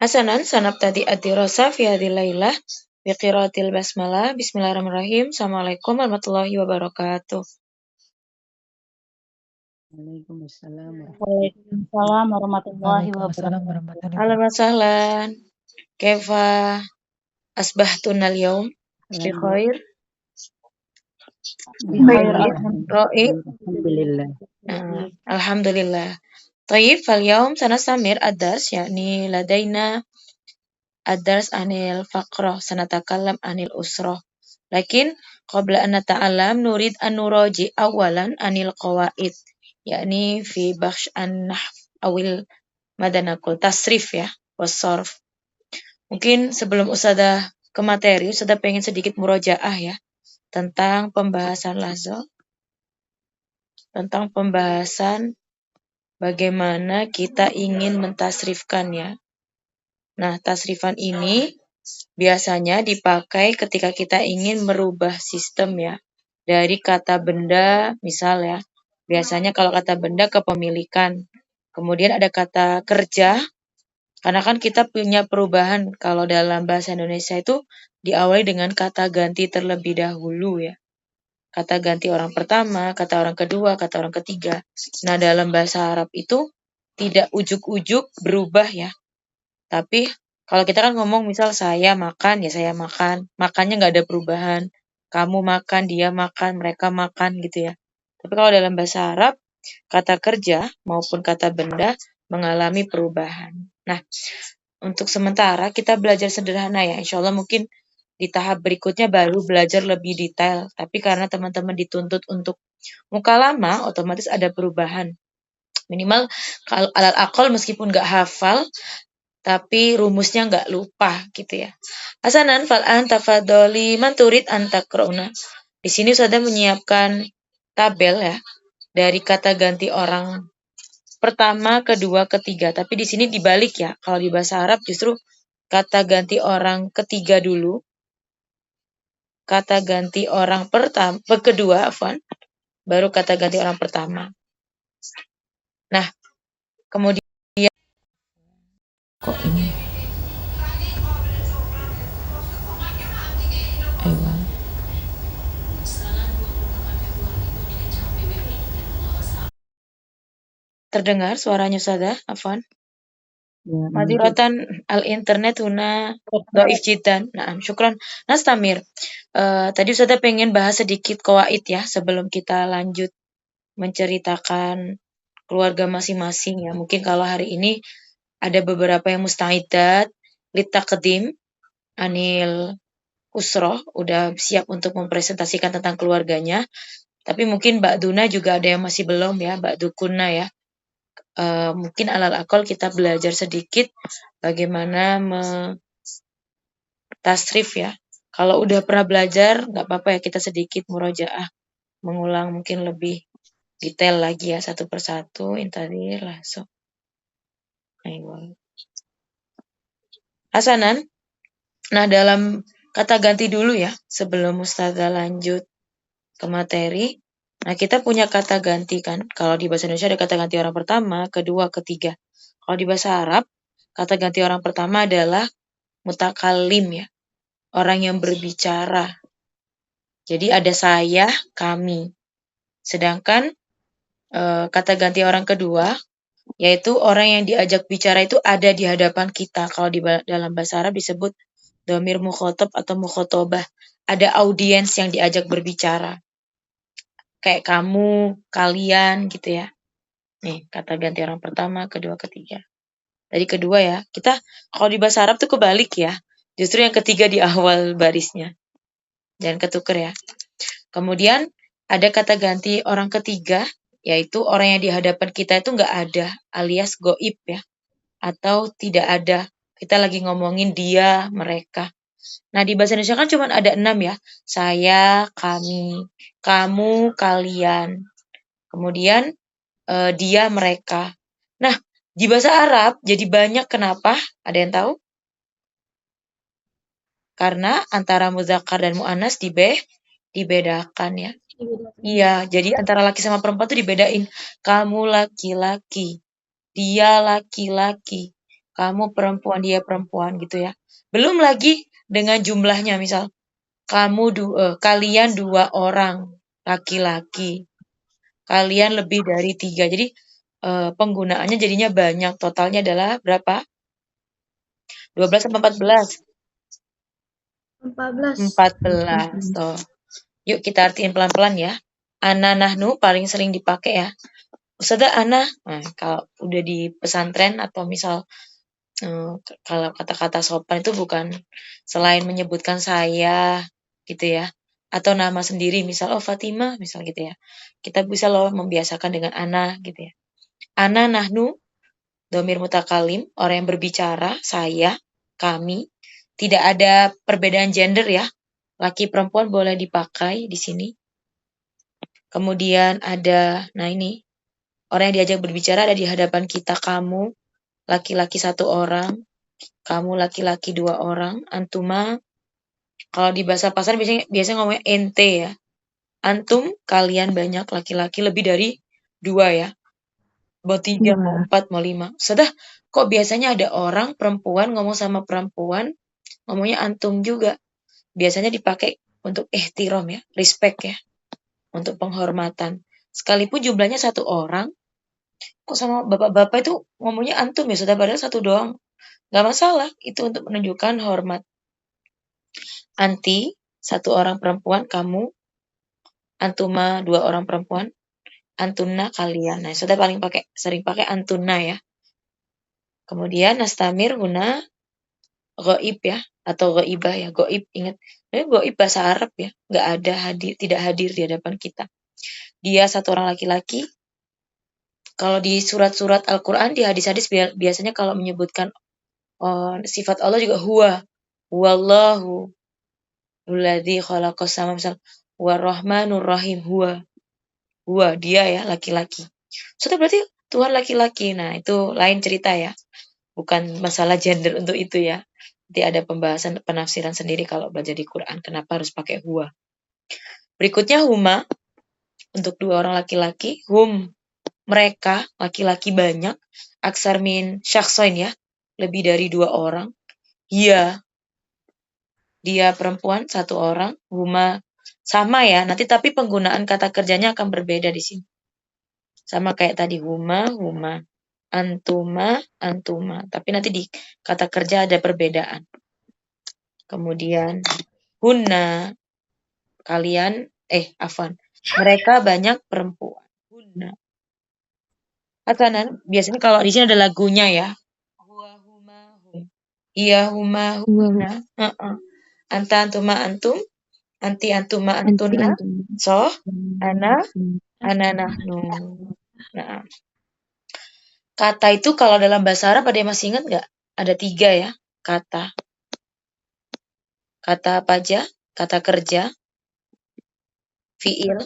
Hasanan sanabtadi ad-dirasa fi hadhil lailah bi qiraatil basmalah. Bismillahirrahmanirrahim. Assalamualaikum warahmatullahi wabarakatuh. Waalaikumsalam Waalaikumsalam warahmatullahi Waalaikumsalam wabarakatuh. warahmatullahi Ahlan wabarakatuh. wa sahlan. Kaifa asbahtuna al-yawm? Bi khair? Bi Khair, khair. Ra'i. Alhamdulillah. Alhamdulillah. Tayyib, fal yawm sanastamir ad-dars, yakni ladaina ad-dars anil faqrah, sanatakallam anil usrah. Lakin qabla an nata'allam nurid an nuraji awalan anil qawaid, yakni fi bakhsh an-nahw awil madanakul tasrif ya, wasarf. Mungkin sebelum Ustazah ke materi, Ustazah pengen sedikit murojaah ya tentang pembahasan lazo, tentang pembahasan bagaimana kita ingin mentasrifkannya. Nah, tasrifan ini biasanya dipakai ketika kita ingin merubah sistem ya. Dari kata benda, misal ya. Biasanya kalau kata benda kepemilikan. Kemudian ada kata kerja. Karena kan kita punya perubahan kalau dalam bahasa Indonesia itu diawali dengan kata ganti terlebih dahulu ya. Kata ganti orang pertama, kata orang kedua, kata orang ketiga. Nah, dalam bahasa Arab itu tidak ujuk-ujuk berubah ya. Tapi kalau kita kan ngomong misal saya makan, ya saya makan. Makannya nggak ada perubahan. Kamu makan, dia makan, mereka makan gitu ya. Tapi kalau dalam bahasa Arab, kata kerja maupun kata benda mengalami perubahan. Nah, untuk sementara kita belajar sederhana ya. Insya Allah mungkin di tahap berikutnya baru belajar lebih detail. Tapi karena teman-teman dituntut untuk mukalama, otomatis ada perubahan. Minimal kalau alal akal meskipun nggak hafal, tapi rumusnya nggak lupa gitu ya. Hasanan fal'an tafadholi man turid an taqra'una. Di sini sudah menyiapkan tabel ya dari kata ganti orang pertama, kedua, ketiga. Tapi di sini dibalik ya. Kalau di bahasa Arab justru kata ganti orang ketiga dulu. Kata ganti orang kedua, baru kata ganti orang pertama. Nah, kemudian Kok ini? Ayo. terdengar suaranya Ustazah, Afwan. Ya, Madiratan al-internet huna dhaif jiddan. Nah, syukran. Nastamir. Tadi Ustazah pengen bahas sedikit qawaid ya sebelum kita lanjut menceritakan keluarga masing-masing ya. Mungkin kalau hari ini ada beberapa yang mustaidat litaqdim anil usroh, udah siap untuk mempresentasikan tentang keluarganya. Tapi mungkin Mbak Duna juga ada yang masih belum ya, Mbak Dukuna ya. Mungkin alal akal kita belajar sedikit bagaimana tasrif ya. Kalau udah pernah belajar, nggak apa-apa ya kita sedikit murojaah, mengulang mungkin lebih detail lagi ya satu persatu. Intadir langsung. Ayo. Hasanan. Nah, dalam kata ganti dulu ya, sebelum Ustazah lanjut ke materi. Nah, kita punya kata ganti kan. Kalau di bahasa Indonesia ada kata ganti orang pertama, kedua, ketiga. Kalau di bahasa Arab, kata ganti orang pertama adalah mutakalim ya. Orang yang berbicara. Jadi ada saya, kami. Sedangkan kata ganti orang kedua, yaitu orang yang diajak bicara itu ada di hadapan kita. Kalau di dalam bahasa Arab disebut dhamir mukhotob atau mukhotobah. Ada audiens yang diajak berbicara. Kayak kamu, kalian gitu ya. Nih, kata ganti orang pertama, kedua, ketiga. Tadi kedua ya. Kita kalau di bahasa Arab tuh kebalik ya. Justru yang ketiga di awal barisnya. Jangan ketuker ya. Kemudian ada kata ganti orang ketiga, yaitu orang yang di hadapan kita itu nggak ada, alias goib ya. Atau tidak ada. Kita lagi ngomongin dia, mereka. Nah, di bahasa Indonesia kan cuma ada 6 ya. Saya, kami, kamu, kalian. Kemudian dia, mereka. Nah, di bahasa Arab jadi banyak kenapa? Ada yang tahu? Karena antara muzakkar dan muannas dibedakan ya. Iya, jadi antara laki sama perempuan tuh dibedain. Kamu laki-laki, dia laki-laki. kamu perempuan, dia perempuan gitu ya. Belum lagi dengan jumlahnya, misal kalian 2 orang laki-laki, kalian lebih dari 3. Jadi penggunaannya jadinya banyak. Totalnya adalah berapa? 12 atau 14? 14. Toh. Yuk kita artiin pelan-pelan ya. Ana nahnu paling sering dipakai ya. Ustazah ana, nah, kalau udah di pesantren atau misal kalau kata-kata sopan itu bukan selain menyebutkan saya gitu ya, atau nama sendiri misal oh Fatimah misal gitu ya. Kita bisa loh membiasakan dengan ana gitu ya. Ana nahnu dhamir mutakalim, orang yang berbicara, saya, kami. Tidak ada perbedaan gender ya. Laki perempuan boleh dipakai di sini. Kemudian ada, nah ini, orang yang diajak berbicara ada di hadapan kita, kamu, laki-laki 1 orang, kamu laki-laki 2 orang, antuma, kalau di bahasa pasar biasanya ngomongnya ente ya. Antum, kalian banyak laki-laki lebih dari 2 ya. Mau 3, mau 4, mau 5. Sudah, kok biasanya ada orang perempuan ngomong sama perempuan, ngomongnya antum juga. Biasanya dipakai untuk ihtiram ya, respect ya, untuk penghormatan. Sekalipun jumlahnya 1 orang, kok sama bapak-bapak itu ngomongnya antum ya, sudah padahal 1 doang. Gak masalah, itu untuk menunjukkan hormat. Anti, 1 orang perempuan, kamu, antuma 2 orang perempuan, antuna kalian. Nah, sudah paling sering pakai antuna ya. Kemudian nastamir guna ghaib ya, atau ghaibah ya, ghaib ingat. Ini ghaib bahasa Arab ya, nggak ada tidak hadir di hadapan kita. Dia 1 orang laki-laki. Kalau di surat-surat Al-Quran, di hadis-hadis biasanya kalau menyebutkan sifat Allah juga huwa, huwallahu, alladzi khalaqas sama misal warrahmanur rahim, huwa, dia ya laki-laki. Sudah berarti Tuhan laki-laki. Nah, itu lain cerita ya. Bukan masalah gender untuk itu ya. Nanti ada pembahasan penafsiran sendiri kalau belajar di Quran. Kenapa harus pakai huwa. Berikutnya huma. Untuk 2 orang laki-laki. Hum. Mereka. Laki-laki banyak. Aksar min syakhsoin ya. Lebih dari 2 orang. Dia perempuan 1 orang. Huma. Sama ya. Nanti tapi penggunaan kata kerjanya akan berbeda di sini. Sama kayak tadi. Huma. Antuma. Tapi nanti di kata kerja ada perbedaan. Kemudian hunna, kalian, mereka banyak perempuan. Hunna. Hasanan, biasanya kalau di sini ada lagunya ya. Huwa huma hum. Iya huma hunna. Anta antuma antum. Anti antuma antunna. So, ana nahnu. Nah. Kata itu kalau dalam bahasa Arab ada yang masih ingat nggak? Ada 3 ya kata. Kata apa aja? Kata kerja. Fiil.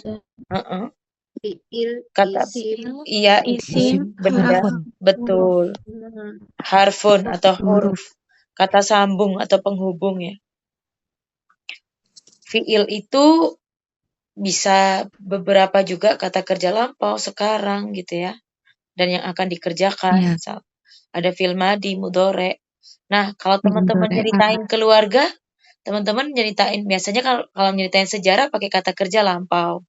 Fiil, Kata isim, iya isim, benda, betul. Harfun atau huruf. Kata sambung atau penghubung ya. Fiil itu bisa beberapa juga kata kerja lampau sekarang gitu ya. Dan yang akan dikerjakan. Misal ada fiil madi, mudhore. Nah, kalau teman-teman nyeritain keluarga, teman-teman nyeritain biasanya kalau nyeritain sejarah pakai kata kerja lampau.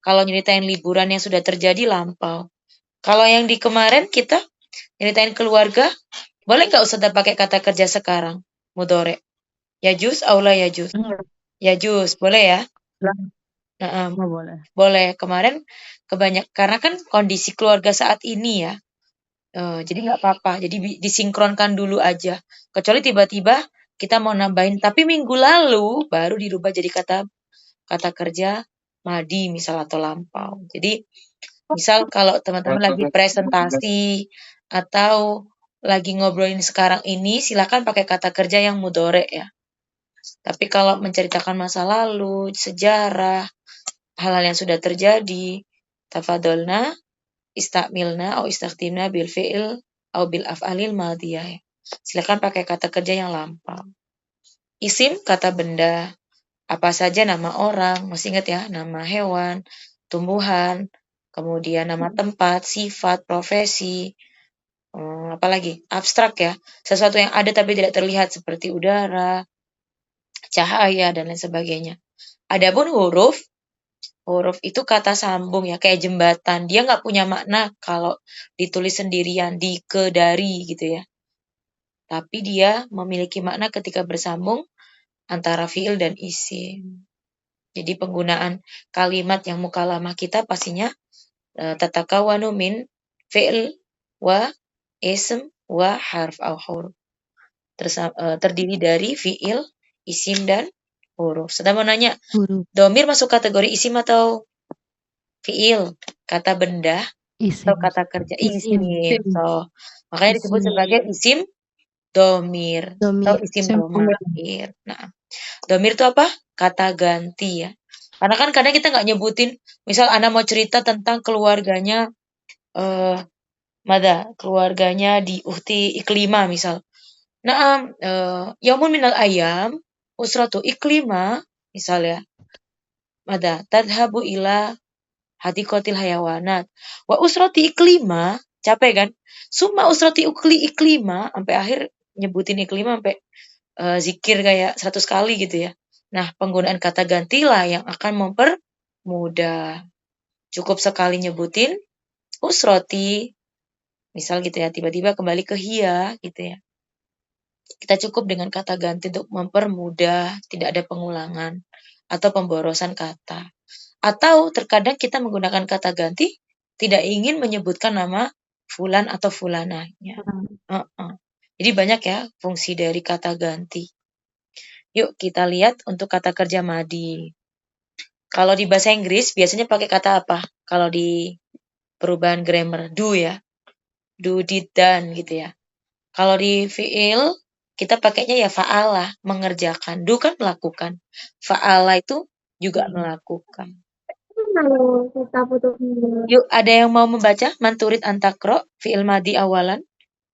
Kalau nyeritain liburan yang sudah terjadi lampau. Kalau yang di kemarin kita nyeritain keluarga, boleh nggak Ustazah pakai kata kerja sekarang? Mudhore. Yajuz, aula yajuz. Yajuz, boleh ya? boleh. Boleh. Kemarin karena kan kondisi keluarga saat ini ya. Jadi nggak apa-apa. Jadi disinkronkan dulu aja. Kecuali tiba-tiba kita mau nambahin. Tapi minggu lalu baru dirubah jadi kata kerja madi misal atau lampau. Jadi misal kalau teman-teman lagi presentasi atau lagi ngobrolin sekarang ini, silakan pakai kata kerja yang mudhore ya. Tapi kalau menceritakan masa lalu, sejarah, hal-hal yang sudah terjadi, tafadolna, istakmilna, atau istaktimna bil fi'il, atau bil af'alil madiyah. Silakan pakai kata kerja yang lampau. Isim, kata benda. Apa saja nama orang, masih ingat ya, nama hewan, tumbuhan, kemudian nama tempat, sifat, profesi, apalagi abstrak ya, sesuatu yang ada tapi tidak terlihat seperti udara, cahaya dan lain sebagainya. Adapun huruf itu kata sambung ya, kayak jembatan. Dia nggak punya makna kalau ditulis sendirian, dari gitu ya. Tapi dia memiliki makna ketika bersambung antara fiil dan isim. Jadi penggunaan kalimat yang mukalamah kita pastinya tatakawanu min fi'il wa ism wa harf au huruf. Terdiri dari fi'il, isim dan huruf. Sedang mau nanya, Huruf domir masuk kategori isim atau fi'il? Kata benda atau isim. kata kerja? Isim. Isim. So, makanya disebut Isim. sebagai isim domir atau Domir. isim domir. Nah, domir itu apa? Kata ganti ya. Karena kan kadang kita nggak nyebutin, misal Ana mau cerita tentang keluarganya keluarganya di Uhti Iklima misal. Naam, yaumun minal ayam, usratu Iklima, misal ya. Tadhabu ila hadikotil hayawanat. Wa usrati Iklima, capek kan? Summa usrati Iklima, sampai akhir nyebutin Iklima sampai zikir kayak 100 kali gitu ya. Nah, penggunaan kata gantilah yang akan mempermudah. Cukup sekali nyebutin usroti, misal gitu ya, tiba-tiba kembali ke hiya gitu ya. Kita cukup dengan kata ganti untuk mempermudah, tidak ada pengulangan atau pemborosan kata. Atau terkadang kita menggunakan kata ganti tidak ingin menyebutkan nama fulan atau fulananya. Jadi banyak ya fungsi dari kata ganti. Yuk kita lihat untuk kata kerja madi. Kalau di bahasa Inggris biasanya pakai kata apa? Kalau di perubahan grammar, do ya. Do, did, done gitu ya. Kalau di fi'il kita pakainya ya fa'ala, mengerjakan. Do kan melakukan. Fa'ala itu juga melakukan. Yuk, ada yang mau membaca? Manturid antakro, fi'il madi awalan.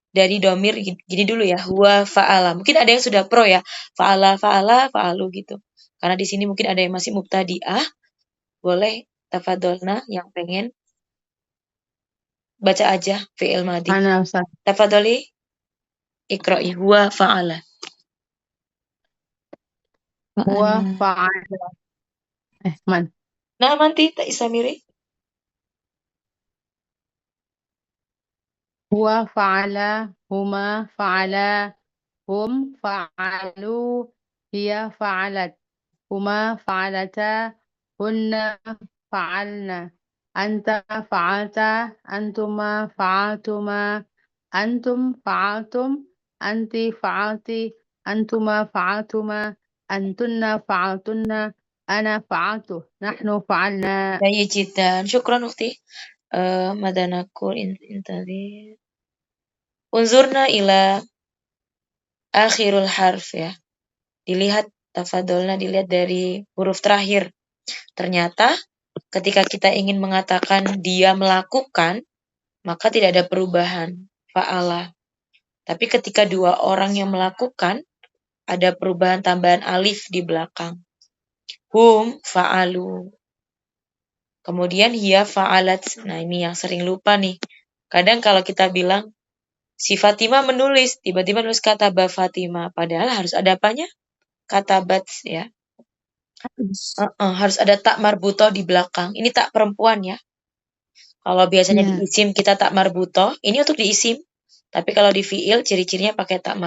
Dari domir, gini dulu ya. Huwa fa'ala. Mungkin ada yang sudah pro ya. Fa'ala, fa'alu gitu. Karena di sini mungkin ada yang masih mubtadi'ah. Boleh tafadolna yang pengen baca aja fi'il madi. Ana Ustaz. Tafadoli ikra'i huwa fa'ala. Huwa fa'ala. Man. Nah, manti tak isamiri. Huwa fa'ala, huma fa'ala, hum fa'alu, hiya fa'alat, huma fa'alata, hunna fa'alna, anta fa'alta, antuma fa'altuma, antum fa'altum, anti fa'alti, antuma fa'altuma, antunna fa'altunna, ana fa'altu, nahnu fa'alna. Baik jiddan. Syukran ukhti. Madanakul intadir. Unzurna ila akhirul harf ya. Dilihat tafadolna, dilihat dari huruf terakhir. Ternyata ketika kita ingin mengatakan dia melakukan, maka tidak ada perubahan fa'ala. Tapi ketika dua orang yang melakukan, ada perubahan tambahan alif di belakang. Hum fa'alu. Kemudian hiya fa'alat. Nah, ini yang sering lupa nih. Kadang kalau kita bilang si Fatimah menulis, tiba-tiba nulis kata ba Fatimah, padahal harus ada apanya? Kata bat ya. Harus ada tak marbutoh di belakang. Ini tak perempuan ya. Kalau biasanya di isim kita tak marbutoh, ini untuk di isim. Tapi kalau di fiil ciri-cirinya pakai tak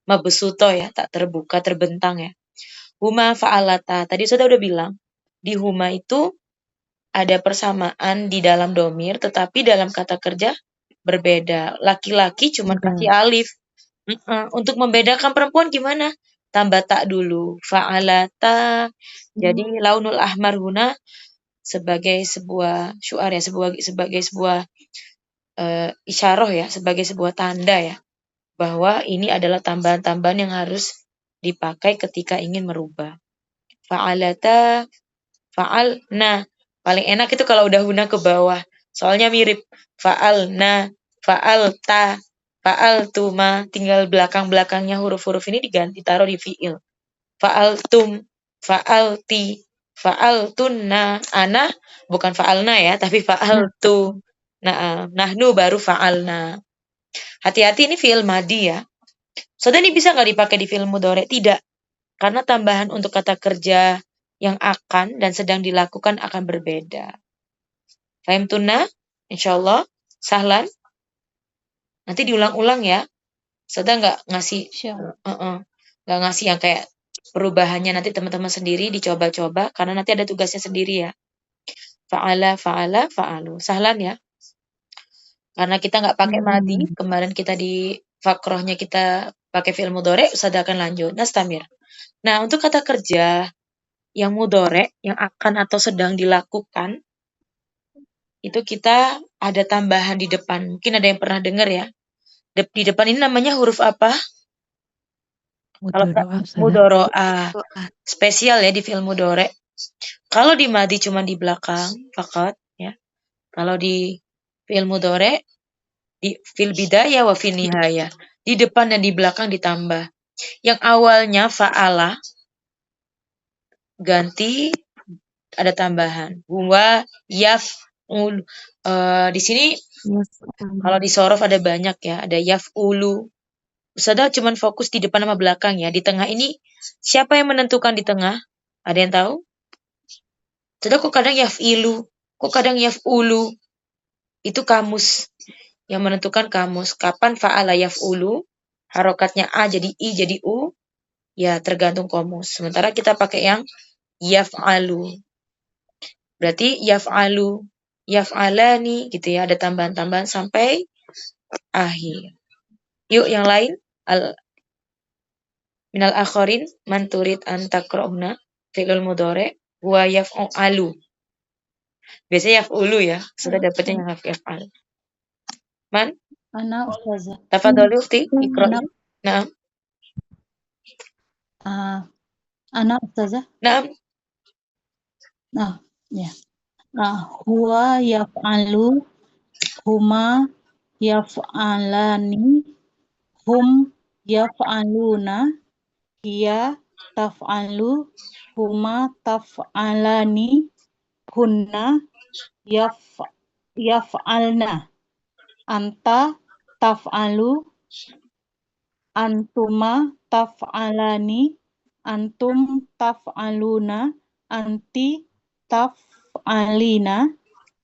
mabesuto ya, tak terbuka, terbentang ya. Huma fa'alata. Tadi sudah bilang, di huma itu ada persamaan di dalam domir, tetapi dalam kata kerja berbeda. Laki-laki cuma kasih alif. Untuk membedakan perempuan gimana? Tambah tak dulu. Fa'alata. Jadi launul ahmar huna sebagai sebuah syuar ya, sebagai sebuah isyarah ya, sebagai sebuah tanda ya, bahwa ini adalah tambahan-tambahan yang harus dipakai ketika ingin merubah. Fa'alata, fa'alna. Paling enak itu kalau udah huna ke bawah. Soalnya mirip. Fa'alna, fa'alta, fa'altuma. Tinggal belakang-belakangnya huruf-huruf ini diganti, taruh di fi'il. Fa'altum, fa'alti, fa'altunna. Ana bukan fa'alna ya, tapi fa'altu. Nah, nahnu baru fa'alna. Hati-hati ini fi'il madi ya. Saudara, ini bisa nggak dipakai di fi'il mudhari? Tidak. Karena tambahan untuk kata kerja yang akan dan sedang dilakukan akan berbeda. Fahim tuna? Insyaallah. Sahlan. Nanti diulang-ulang ya. Saudara nggak ngasih, nggak ngasih yang kayak perubahannya, nanti teman-teman sendiri dicoba-coba karena nanti ada tugasnya sendiri ya. Fa'ala, fa'ala, fa'alu. Sahlan ya. Karena kita nggak pakai madi, kemarin kita di fakrohnya kita pakai fi'il mudhari, Ustaz akan lanjut. Nastamir. Nah, untuk kata kerja yang mudhari, yang akan atau sedang dilakukan, itu kita ada tambahan di depan. Mungkin ada yang pernah dengar ya. Di depan ini namanya huruf apa? Kalau mudhoro'ah. Spesial ya di fi'il mudhari. Kalau di madi cuma di belakang, fakat ya. Kalau di fi'il mudhari, di fil bidayah wa fil nihayah. Di depan dan di belakang ditambah. Yang awalnya fa'ala, ganti ada tambahan. Huwa yaf'ul. Di sini kalau di sorof ada banyak ya. Ada yaf'ulu. Ustazah cuman fokus di depan sama belakang ya. Di tengah ini siapa yang menentukan di tengah? Ada yang tahu? Ustazah kok kadang yaf'ilu, kok kadang yaf'ulu. Itu kamus. Yang menentukan kamus. Kapan fa'ala yaf'ulu, harokatnya A jadi I jadi U, ya tergantung kamus. Sementara kita pakai yang yaf'alu. Berarti yaf'alu, yaf'alani gitu ya. Ada tambahan-tambahan sampai akhir. Yuk yang lain. Minal akharin man turid an takra'una fi'lul mudhari wa yaf'alu. Biasanya yaf'ulu ya. Sudah dapatnya yang yaf'al. Man? Ana Ustazah. Tafadhali ukhti, iqra'i. Naam. Ana Ustazah. Naam. Nah, ya. Huwa yaf'alu, huma yaf'alani, hum yaf'aluna, hiya taf'alu, huma taf'alani, hunna yaf'alna, anta taf'alu, antuma taf'alani, antum taf'aluna, anti taf'alina,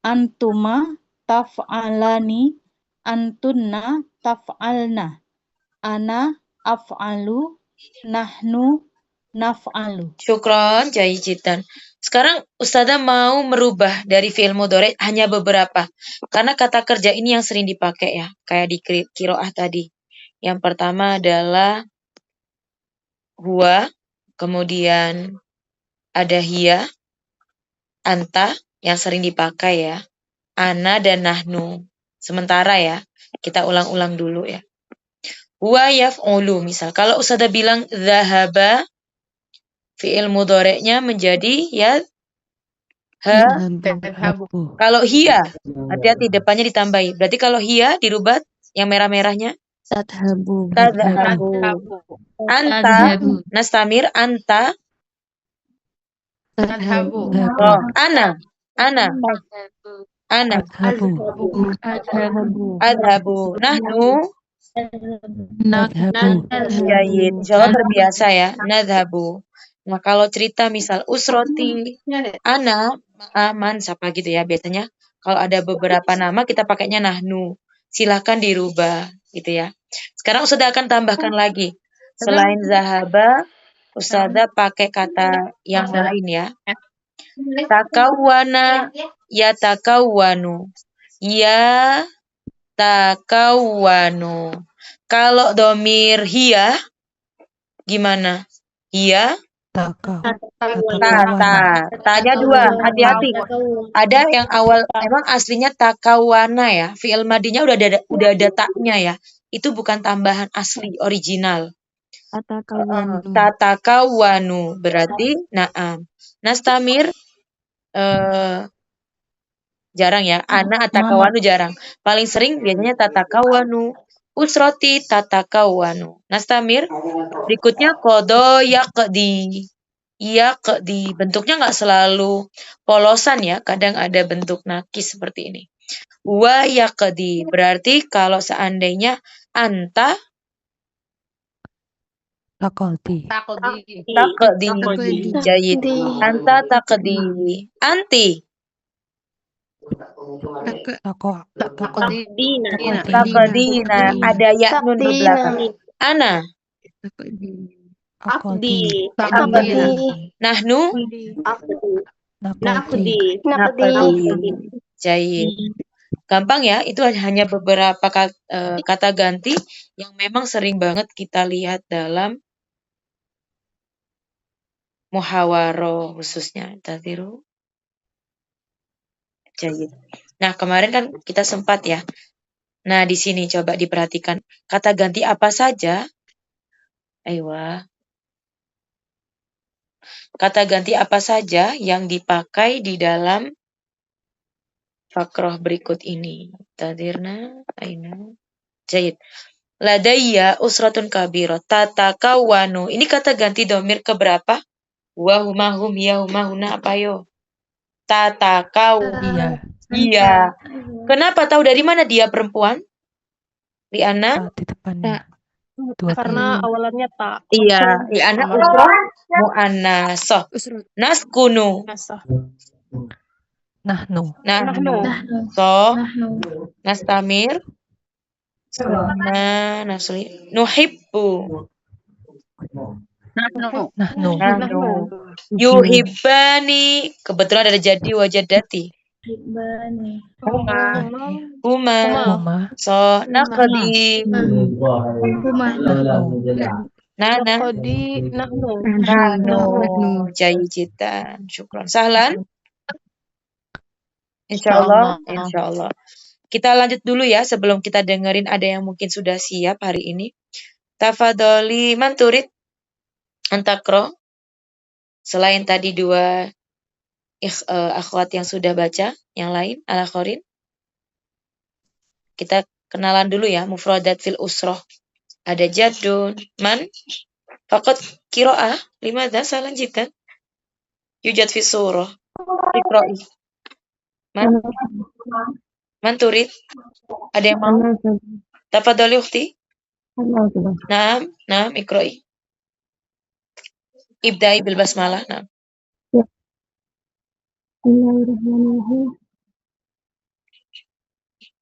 antuma taf'alani, antunna taf'alna, ana af'alu, nahnu naf'alu. Syukron, jayijitan. Sekarang Ustazah mau merubah dari fi'il mudhari hanya beberapa. Karena kata kerja ini yang sering dipakai ya. Kayak di qiraah tadi. Yang pertama adalah huwa, kemudian ada hiya, anta yang sering dipakai ya. Ana dan nahnu. Sementara ya, kita ulang-ulang dulu ya. Huwa yaf'ulu misal. Kalau Ustazah bilang dhahaba, fi'il mudhari'nya menjadi ya Kalau hiya, hati-hati depannya ditambahi. Berarti kalau hiya dirubah yang merah-merahnya Tadhabu. anta, nastamir anta. Oh, ana. Adhabu. Nahnu. Jayid. Insyaallah terbiasa ya. Nadhabu. Nah, kalau cerita misal usroti, ana, aman, siapa gitu ya biasanya. Kalau ada beberapa nama kita pakainya nahnu. Silakan dirubah gitu ya. Sekarang Ustazah akan tambahkan lagi. Selain zahaba, Ustazah pakai kata yang lain ya. Takawwana, ya takawwanu. Ya takawwanu. Kalau domir hiya gimana? Hiya tanya dua, hati-hati. Ada yang awal emang aslinya takawana ya, fi'il madinya udah ada taknya ya. Itu bukan tambahan asli original. Tatakawanu berarti na'am. Nastamir jarang ya. Ana atakawanu jarang. Paling sering biasanya tatakawanu. Usroti tatakawanu. Nastamir. Berikutnya kodo yaqdi. Yaqdi. Bentuknya nggak selalu polosan ya. Kadang ada bentuk nakis seperti ini. wa yaqdi. Berarti kalau seandainya anta Taqdi. Taqdi. taqdi. Taqdi. Jayid. Anta taqdi. Anti Taqwa. Taqdi. Taqdina. taqdina. Ada ya nun di belakang. Ana Taqdi. Aqdi. Taqdina. nahnu Aqdi. Naqdi. naqdi. Jayid. Gampang ya, itu hanya beberapa kata ganti yang memang sering banget kita lihat dalam muhawaroh khususnya. Tadiru. Jayid. Nah, kemarin kan kita sempat ya. Nah, di sini coba diperhatikan. Kata ganti apa saja? Aywa. Kata ganti apa saja yang dipakai di dalam fakroh berikut ini? Tadirna, aina. Jayid. Ladayya usratun kabiro. Tatakawanu. Ini kata ganti domir keberapa? Wa huma hum ya huma huna apa yo? Tatakau. Iya. Iya. Kenapa tahu dari mana dia perempuan? Liana? Di depannya. Dua Karena awalannya tak. Iya, Liana usroh mu'annasoh. Naskunu. Nasah. Nahnu. Nahnu. So, nastamir. Nah, nasli. Nuhibbu. Nahnu. Nahnu. Yuhibbani. Kebetulan ada jadi wajadati. Huma. Huma. So, naqdi. Nana. Nahnu. Jayijitan. Syukran. Sahlan. Insyaallah. Insyaallah. Kita lanjut dulu ya sebelum kita dengerin ada yang mungkin sudah siap hari ini. Tafadholi man turid antakro. Selain tadi dua akhwat yang sudah baca, yang lain al-akhirin. Kita kenalan dulu ya mufradat fil usroh. Ada jadun, man, faqat qiraah, limadha salan jiddan. Yujad fi surah. Iqra'i. Man turid? Ada yang mau? Tafadholi ukhti. Naam, iqra'i. Ibda'i bil basmalah. Naam. Bismillahirrahmanirrahim.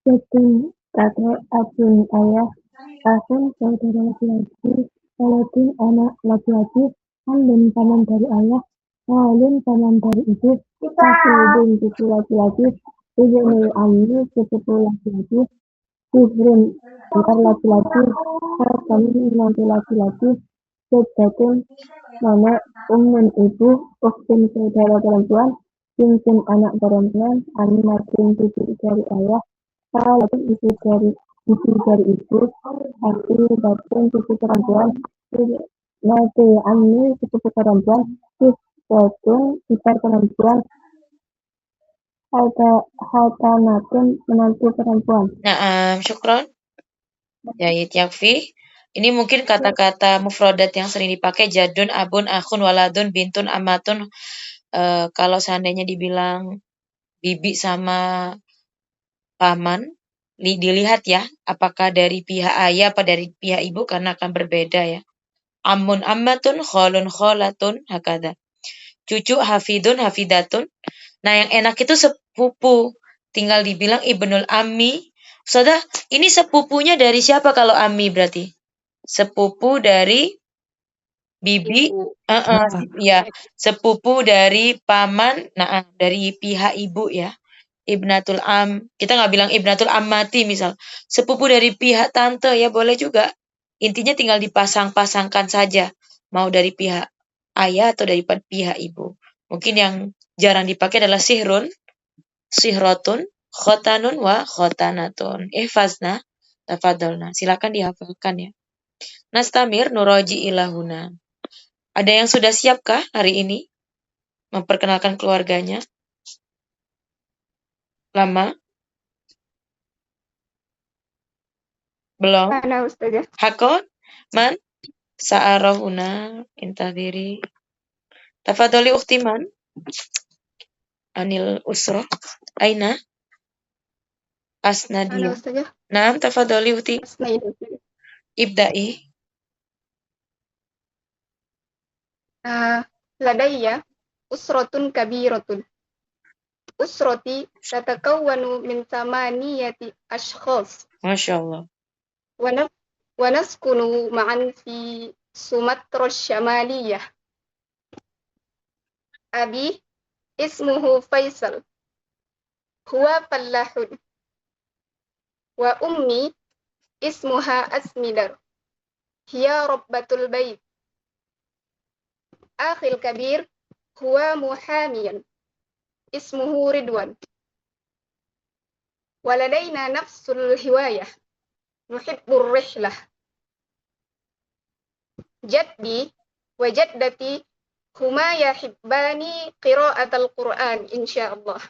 Jadun kakek, abun ayah, ahun saudara laki-laki, waladun anak laki-laki, halun paman dari ayah, halun paman dari ibu, hafidun cucu laki-laki, ibnu ammi sepupu laki-laki, sihrun antar laki-laki, hasanun menantu laki-laki, jaddatun nenek, ummun ibu, ukhtun saudara perempuan, bintun anak perempuan, ammatun cucu dari ayah, khalatun ibu dari ibu, akhirbatun cucu perempuan, nate ammi sepupu perempuan, hifdatun ipar perempuan, hatanatun menantu perempuan. Naam, syukron. Jayid yakfi. Ini mungkin kata-kata mufradat yang sering dipakai jadun, abun, akhun, waladun, bintun, amatun. Kalau seandainya dibilang bibi sama paman, dilihat ya, apakah dari pihak ayah apa dari pihak ibu karena akan berbeda ya. Amun ammatun, kholun kholatun, hakada. Cucu hafidun, hafidatun. Nah yang enak itu sepupu. Tinggal dibilang ibnul ammi. Saudara, ini sepupunya dari siapa kalau ammi berarti? Sepupu dari bibi, ya, sepupu dari paman, nah dari pihak ibu ya. Ibnatul am, kita nggak bilang ibnatul ammati misal, sepupu dari pihak tante ya boleh juga. Intinya tinggal dipasang-pasangkan saja, mau dari pihak ayah atau dari pihak ibu. Mungkin yang jarang dipakai adalah sihrun, sihrotun, khotanun wa khotanatun. Ihfazna, tafadolna. Silakan dihafalkan ya. Nastamir nuroji ilahuna. Ada yang sudah siapkah hari ini memperkenalkan keluarganya? Lama? Belum? Ana Ustazah. Hakon? Man? Sa'arahuna intadiri. Tafadholi ukhti man? Anil usroh. Aina? أنا Asnadia. أستاذة Naam, tafadhali uti. أسمعي. Ibda'i. لدي أسرة كبيرة. أسرتي تتكون من 8 أشخاص Masya Allah. ونسكن معا في سومطرة الشمالية. أبي اسمه فيصل، هو فلاح، وأمي اسمها أسمدر، هي ربة البيت. أخي الكبير هو محاميا اسمه رضوان، ولدينا نفس الهواية، نحب الرحلة. جدي وجدتي هما يحبان قراءة القرآن إن شاء الله.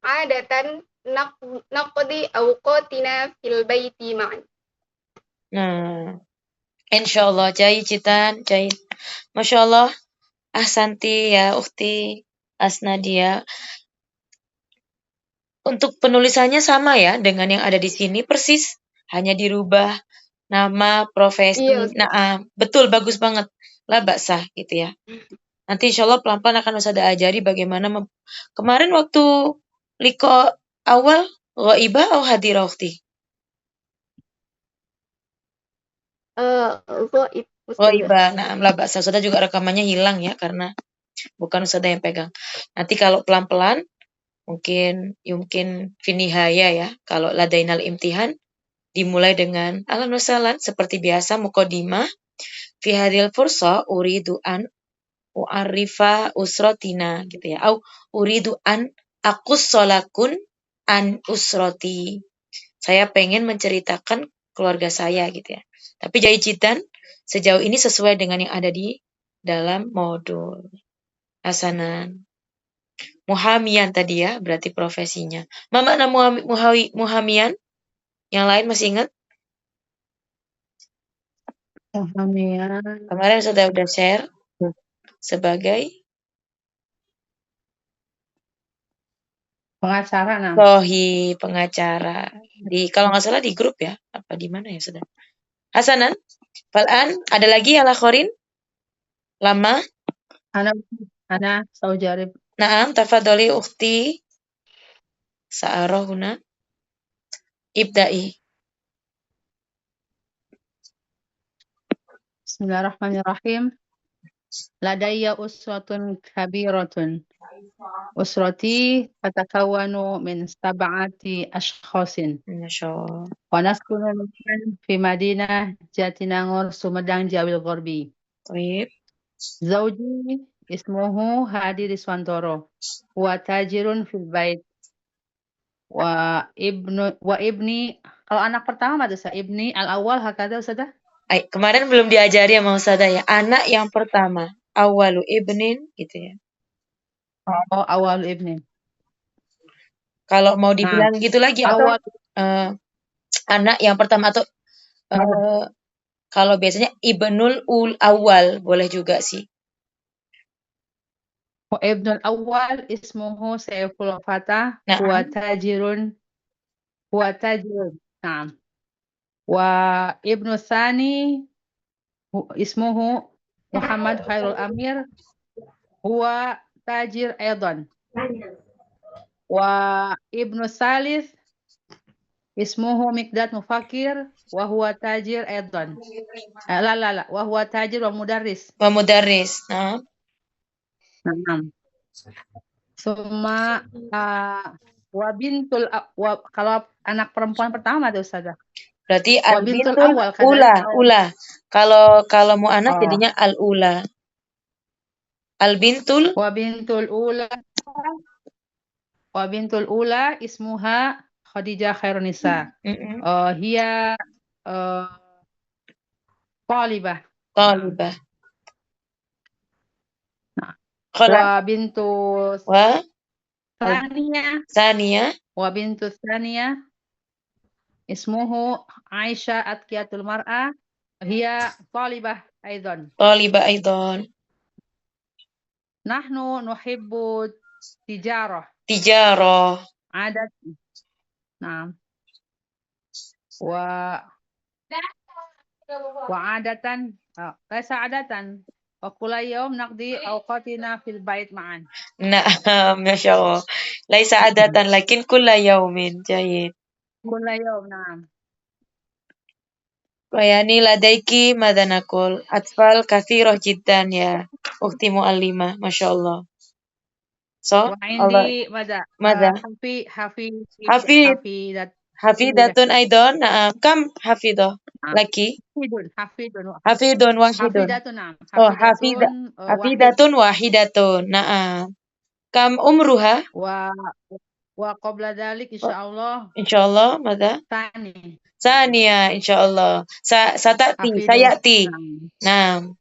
عادة نقضي أوقاتنا في البيت معا. Nah, insya Allah, jahit Citan, jahit. Masya Allah, ahsanti ya ukhti Asnadia. Untuk penulisannya sama ya dengan yang ada di sini, persis. Hanya dirubah nama, profesi. Iya, Nah, betul, bagus banget. La ba'sah gitu ya. Nanti insya Allah pelan-pelan akan Ustazah ajari bagaimana kemarin waktu liko awal ghaibah atau hadirah ukhti? Ghaib Ustazah. Ghaibah. Nah, la ba'sah. Ustazah juga rekamannya hilang ya karena bukan Ustazah yang pegang. Nanti kalau pelan-pelan mungkin finihaya ya. Kalau ladainal imtihan dimulai dengan ahlan wa sahlan seperti biasa muqaddimah fi hadhil fursa uridu an u'arifa usrotina gitu ya. Au uridu an aqussolakun an usroti. Saya pengen menceritakan keluarga saya gitu ya. Tapi jahitan sejauh ini sesuai dengan yang ada di dalam modul. Hasanan. Muhamian tadi ya, berarti profesinya. Mama nama muhamian? Yang lain masih ingat? Muhamian. Kemarin sudah share sebagai Pengacara, nah. Sohi, pengacara. Kalau nggak salah di grup ya, apa di mana ya sudah. Hasanan, Fal'an, ada lagi ala khorin? Lama? Ana saujarib. Naam, tafadholi ukhti. Sa'arahuna. Ibda'i. Bismillahirrahmanirrahim. Ladayya usratun kabiratun. Usrati tatakawanu min 7 ashkhasin. Masya Allah. Wa naskunu fi Madinah Jatinangor Sumedang Jawil Gharbi. Baik. Zawji ismuhu Hadi Riswantoro. Wa tajirun fil bait. Wa ibni, kalau anak pertama madrasah ibni al-awwal hakada Ustazah? Kemarin belum diajari sama Ustazah ya. Anak yang pertama. Awalu ibnin gitu ya. Oh, awal ibni. Kalau mau dibilang gitu lagi atau Awal anak yang pertama atau kalau biasanya ibnul awal boleh juga sih. ibnul awal ismuhu Saiful Fatah Nah, huwa tajirun. Naam. Wa ibnu Sani ismuhu Muhammad Khairul Amir huwa tajir aidan. Wa ibnu Salis ismuhu Miqdad Mufakir wa huwa tajir aidan. La wa huwa tajir wa mudarris. wa mudarris. Nah. Naam. Suma wa bintul kalau anak perempuan pertama ada Ustazah. Berarti Wa al-bintul bintul awal ula. Kalau mu anak jadinya al-ula. Al-bintul wa bintul ula ismuha Khadijah Khairun Nisa. Hiya talibah. Wa bintu Saniya. Wa bintu Saniya ismuhu Aisyah Atqiyatul Mar'ah. Hiya talibah aidan. Nahnu nuhibbu tijarah. Naam. وعادة ليس عادة وكل يوم نقضي أوقاتنا في البيت معا. Na'am, Masya Allah. Laisa adatan lakin kulla yaumin. Jayid. كل يوم نعم. Wayani ladaiki madza naqul. Atfal kathirah jiddan ya. Ukhti muallimah, Masya Allah. So, Allah. وعندي ماذا؟ Madza? حفيد Hafid. Hafidatun aidon. Na'am. Kam hafidah? Laki? Hafidun wahidun. حفيدة نعم. Oh, حفيدة hafidatun wahidatun. Na'am. Kam umruha? وقبل ذلك إن شاء الله Insyaallah, madza? ثاني. Sania, insyaallah. Satati, Hafidun. sayati. Nah,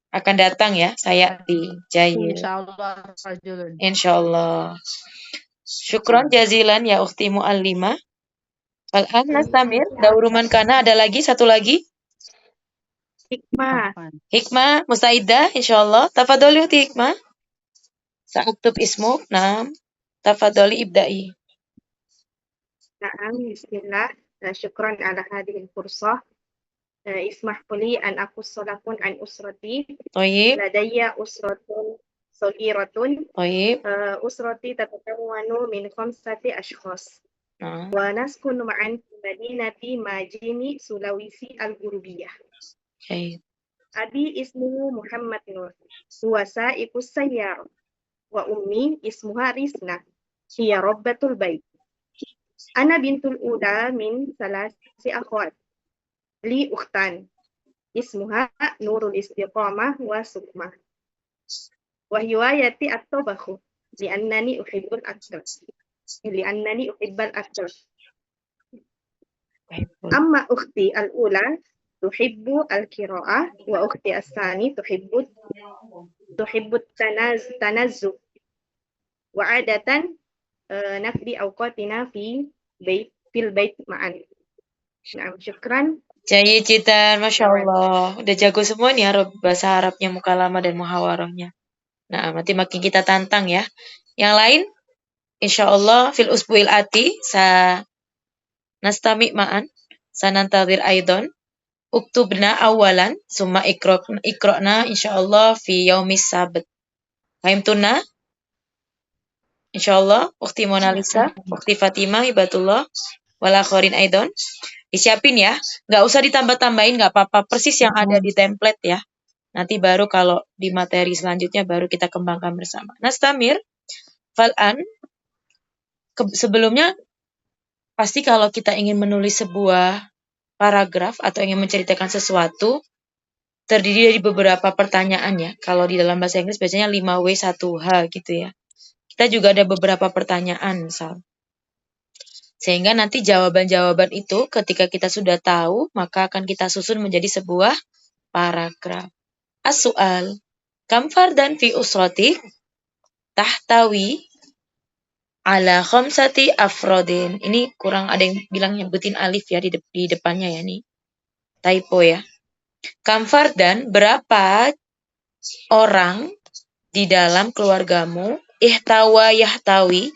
akan datang ya, sayati. Jayid. Insyaallah rajulun. Insyaallah. Syukron jazilan ya ukhti muallimah. Al-an nastamir, dauruman kana ada lagi, satu lagi. Hikmah. Hikmah, mustaidah, insyaallah. Tafadholi ukhti Hikmah. Sa'aktub ismuk, naam. Tafadholi ibda'i. Na'am, bismillah. Syukran ala hadhihi al-fursah. اسمح لي أن أقص لكم عن أسرتي. طيب. لدي أسرة صغيرة. طيب. أسرتي تتكون من 5 أشخاص. ونسكن معا في مدينة ماجيني سلاويسي الغربية. أبي اسمه محمد نور، هو سائق السيارة. وأمي اسمها ريسنا، هي ربة البيت. أنا بنت الأولى من 3 أخوات. لي أختان اسمها نور الاستقامة وسكمة. وهوايتي الطبخ لأنني أحب الأكل. أما أختي الأولى تحب القراءة، وأختي الثانية تحب التنزه. وعادة نقضي أوقاتنا في البيت معا. Nah, syukran. Jayid Jidan, Masya Allah. Udah jago semua nih ya bahasa Arabnya, mukalama dan muhawarahnya. Nah, nanti makin kita tantang ya. Yang lain, insya Allah fil usbu'il ati sa nastami ma'an sanantadhir aidon uktubna awalan summa ikrokna insya Allah fi yaumis sabt. Fahimtuna? Insya Allah, Ukhti Mona Lisa, Ukhti Fatimah, Hibatullah, walakhorin aidon. Disiapin ya, nggak usah ditambah-tambahin, nggak apa-apa, persis yang ada di template ya. Nanti baru kalau di materi selanjutnya baru kita kembangkan bersama. Nastamir, fal'an, sebelumnya pasti kalau kita ingin menulis sebuah paragraf atau ingin menceritakan sesuatu, terdiri dari beberapa pertanyaan ya. Kalau di dalam bahasa Inggris biasanya 5W 1H gitu ya. Kita juga ada beberapa pertanyaan misal. Sehingga nanti jawaban-jawaban itu ketika kita sudah tahu, maka akan kita susun menjadi sebuah paragraf. As-su'al, kam fardan fi usratik tahtawi ala khamsati afrodin. Ini kurang ada yang bilang nyebutin alif ya di depannya ya nih. Typo ya. Kam fardan, berapa orang di dalam keluargamu? Ihtawa yahtawi.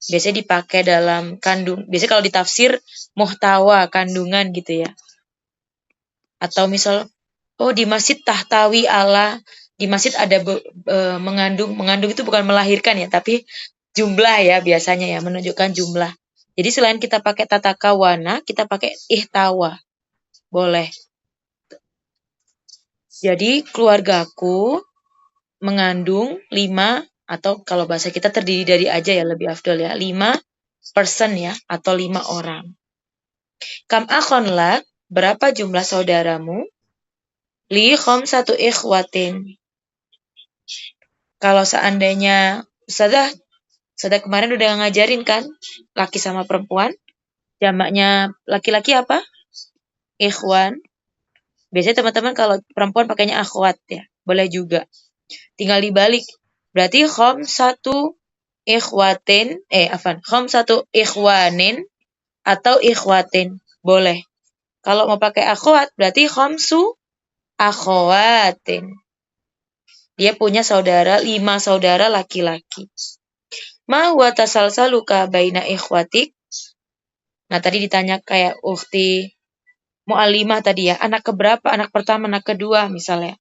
Biasanya dipakai dalam biasanya kalau ditafsir muhtawa, kandungan gitu ya. Atau misal, di masjid tahtawi ala, di masjid ada mengandung itu bukan melahirkan ya, tapi jumlah ya biasanya ya, menunjukkan jumlah. Jadi selain kita pakai tatakawana, kita pakai ihtawa. Boleh. Jadi keluargaku mengandung 5, atau kalau bahasa kita terdiri dari aja ya, lebih afdol ya, 5 person ya, atau 5 orang. Kam akhon lak, berapa jumlah saudaramu? Li khamsatu ikhwatin. Kalau seandainya Ustazah kemarin udah ngajarin kan, laki sama perempuan, jamaknya laki-laki apa? Ikhwan. Biasanya teman-teman kalau perempuan pakainya akhwat ya, boleh juga. Tinggal dibalik. Berarti khamsatu ikhwanin atau ikhwatin. Boleh. Kalau mau pakai akhwat berarti khamsu akhwatin. Dia punya 5 saudara laki-laki. Ma huwa tasalsaluka baina ikhwatik? Nah, tadi ditanya kayak ukhti mu'allimah tadi ya, anak keberapa, anak pertama, anak kedua misalnya.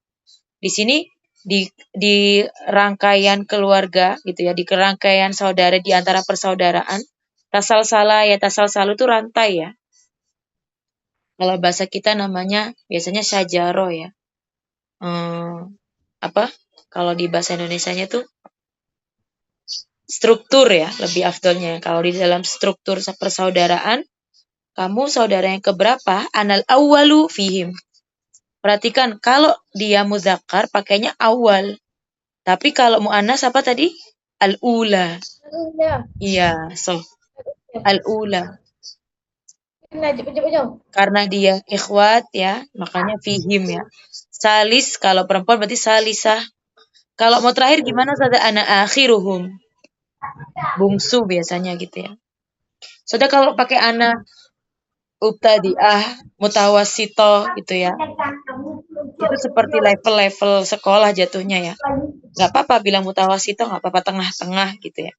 Di sini di rangkaian keluarga gitu ya, di rangkaian saudara di antara persaudaraan, tasalsala ya, tasalsalu itu rantai ya. Kalau bahasa kita namanya biasanya syajaro ya. Apa? Kalau di bahasa Indonesianya tuh struktur ya, lebih afdolnya. Kalau di dalam struktur persaudaraan, kamu saudara yang keberapa? Anal awwalu fihim. Perhatikan, kalau dia muzakkar pakainya awal. Tapi kalau mu'annas apa tadi? Al-ula. Iya, so. Al-ula. Karena dia ikhwat ya, makanya fihim ya. Salis, kalau perempuan berarti salisah. Kalau mau terakhir gimana? Sada ana akhiruhum. Bungsu biasanya gitu ya. Sudah kalau pakai ana ubtadi'ah, mutawasito gitu ya. Itu seperti level-level sekolah jatuhnya ya. Gak apa-apa bilang mutawasito, gak apa-apa tengah-tengah gitu ya.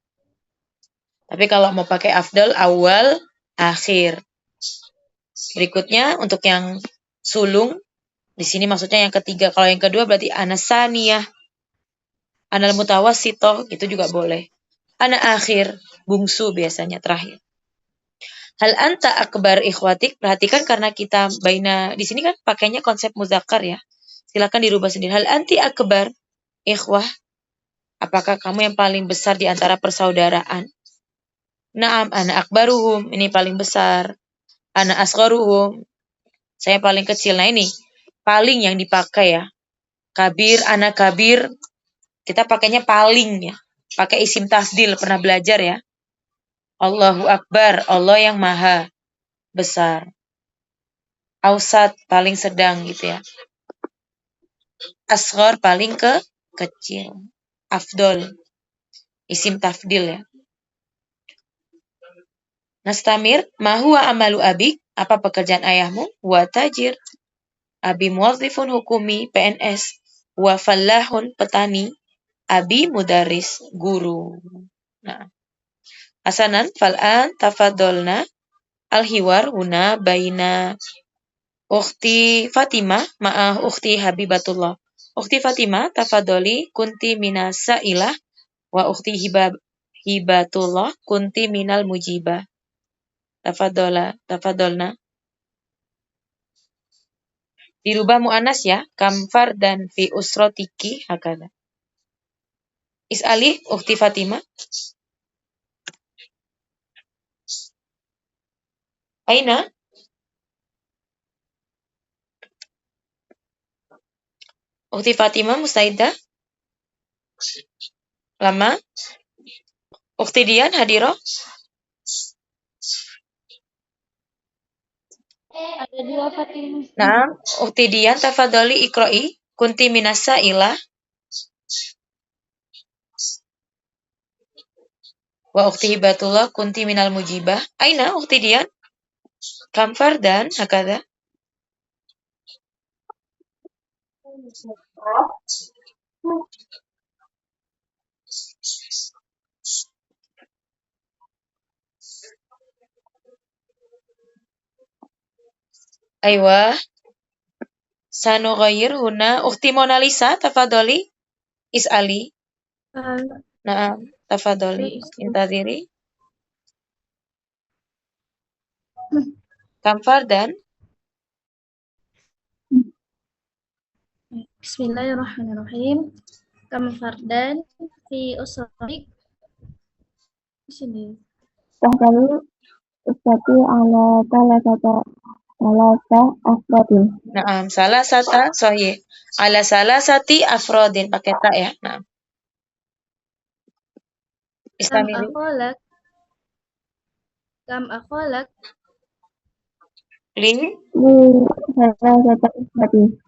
Tapi kalau mau pakai afdal, awal, akhir. Berikutnya untuk yang sulung, di sini maksudnya yang ketiga. Kalau yang kedua berarti anasaniyah, anal mutawasito, itu juga boleh. Ana akhir, bungsu biasanya terakhir. Hal anta akbar ikhwatik, perhatikan karena kita baina di sini kan pakainya konsep muzakkar ya. Silakan dirubah sendiri. Hal anti akbar ikhwah, apakah kamu yang paling besar di antara persaudaraan? Naam, ana akbaruhum, ini paling besar. Ana asgharuhum, saya paling kecil. Nah ini paling yang dipakai ya. Kabir, ana kabir, kita pakainya paling ya. Pakai isim tafdil, pernah belajar ya. Allahu akbar, Allah yang maha besar. Ausat, paling sedang gitu ya. Asghar, paling kecil. Afdol, isim tafdil ya. Nastamir, ma huwa amalu abik, apa pekerjaan ayahmu? Wa tajir. Abi muwazzifun hukumi, PNS. Wa fallahun, petani. Abi mudaris, guru. Nah, hasanan fal'an tafadolna al-hiwar huna baina ukhti Fatimah ma'ah ukhti Habibatullah. Ukhti Fatimah tafadoli kunti minas sa'ilah wa ukhti Hibatullah kunti minal mujibah. Tafadolna. Dirubah mu'anas ya, kamfar dan fi usrotiki hakada. Is'ali ukhti Fatimah. Aina? Ukhti Fatimah mustaidah? Lama? Ukhti Dian hadiro? Ada dua Fatimah. Nah, ukhti Dian tafadholi iqra'i kunti minasa ilah wa ukhti Hibatullah kunti minal mujibah. Aina ukhti Dian? Kam fardan hakada? Aywa. Sanughayir huna ukhti Mona Lisa tafadholi is'ali. Na'am, tafadholi intadhiri. Kam fardan? Bismillahirrahmanirrahim. Kam fardan fi usratik. Di sini. Tahdalu ustati ala talata afradin. Na'am, salasata sahih. Ala salasati afrodin pakai ta ya. Na'am. Istamili. Kam akholak Li salasata afradin.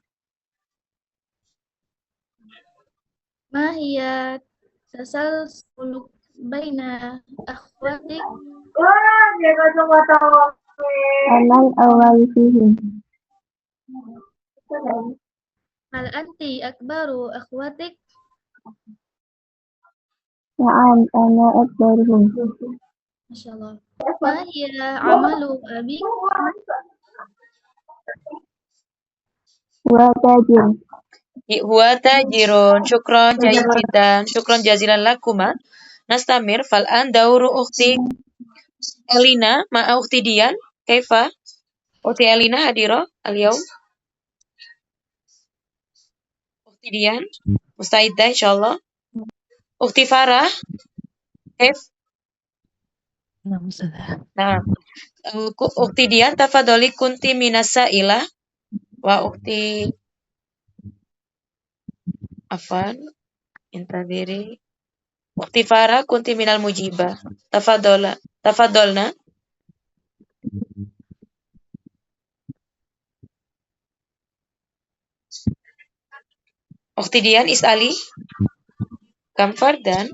Mahiyat tasal suluk baina akhwatik anal awal fihim. Hal anti akbaru akhwatik? Na'am, ana akbaruhum. Masyaallah. Ma hiya amalu abik? وتاجر Huwa tajirun. Syukron jayyid jiddan. Syukron jazilan lakuma. Nastamir fal'an dauru ukhti Elina ma'a ukhti Dian. Kaifa? Ukhti Elina hadiro al-yaum. Ukhti Dian. Mustaidah insyaallah. Ukhti Farah. Kaif? Naam, Ustazah. Nah, ukhti Dian tafadholi kunti minasa ilah wa ukhti Afan intadiri. Ukhti Farah kunti minal mujibah. Tafadolna. Ukhti Dian is'ali kam fardan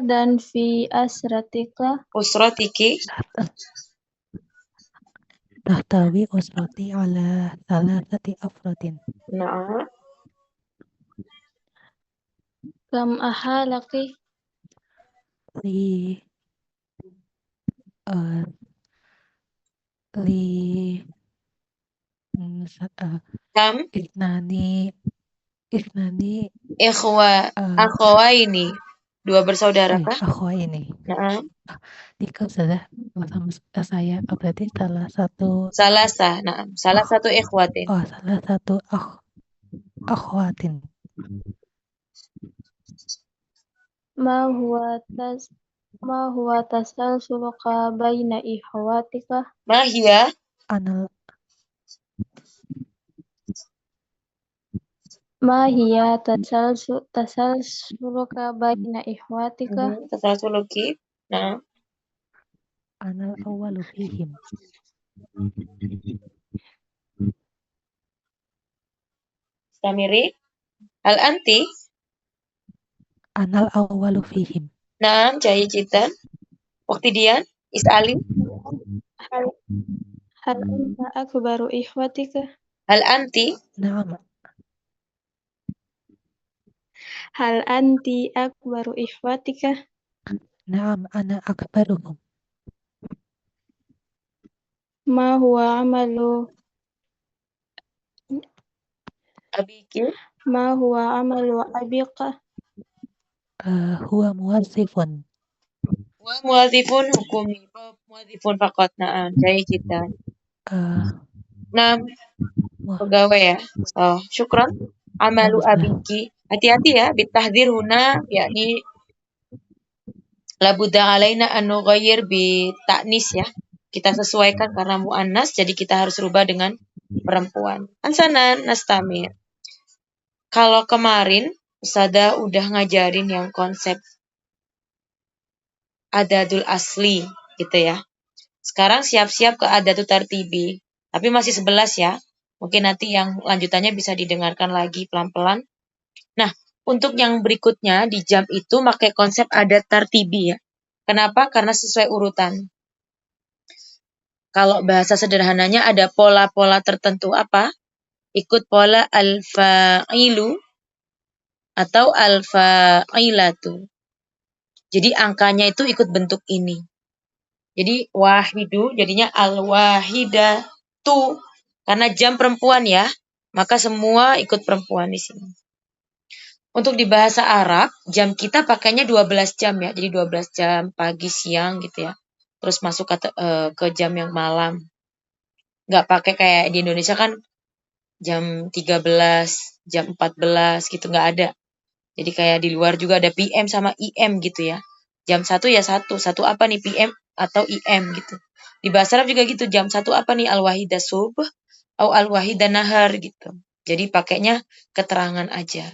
dan fi asratika usratiki. Tahtawi usrati ala thalathati afradin. Na'am. kam ahalaki Li uh, li Kam isnani akhwaini. Dua bersaudara kah? akhwa ini. Na'am. Jika sudah bersama saya, berarti salah satu Na'am. Salah satu ikhwatin. salah satu akhwatin. ma huwa tasalsuluka baina ikhwatika Mahia Anal ma hiya tasalsuluka baina ikhwatika tasalsuluki. Na'am. anal awalu fihim. Samiri. Al anti. Anal awalu fihim. Na'am, jayyid jiddan. Ukhti Dian is'ali. hal anta akbaru ikhwatika Hal anti. Naam. hal anti akbaru ikhwatika Naam, ana akbaruhum. ma huwa amalu Abiki. ma huwa amalu abika Huwa muwazzifun. Wa muwadzifun hukumi. Muwadzifun faqat. Na'am, jayyid jiddan. Na'am, pegawai ya. Oh, syukran. Amalu abiki. Hati-hati ya, bitahdzir huna yakni labudda alaina an nughayyir bi ta'nis ya. Kita sesuaikan karena muannas jadi kita harus rubah dengan perempuan. Hasanan nastamir. Kalau kemarin Ustazah udah ngajarin yang konsep adadul asli gitu ya. Sekarang siap-siap ke adadul tartibi. Tapi masih 11 ya. Mungkin nanti yang lanjutannya bisa didengarkan lagi pelan-pelan. Nah, untuk yang berikutnya di jam itu pakai konsep adat tartibi ya. Kenapa? Karena sesuai urutan. Kalau bahasa sederhananya ada pola-pola tertentu apa? Ikut pola al-fa'ilu atau al-fa'ilatu. Jadi angkanya itu ikut bentuk ini. Jadi wahidu jadinya al-wahidatu. Karena jam perempuan ya, maka semua ikut perempuan di sini. Untuk di bahasa Arab, jam kita pakainya 12 jam ya. Jadi 12 jam pagi, siang gitu ya. Terus masuk ke jam yang malam. Nggak pakai kayak di Indonesia kan jam 13, jam 14 gitu nggak ada. Jadi kayak di luar juga ada PM sama IM gitu ya. Jam 1 ya 1 apa nih PM atau IM gitu. Di bahasa Arab juga gitu, jam 1 apa nih al-wahidah subuh atau al-wahidah nahar gitu. Jadi pakainya keterangan aja.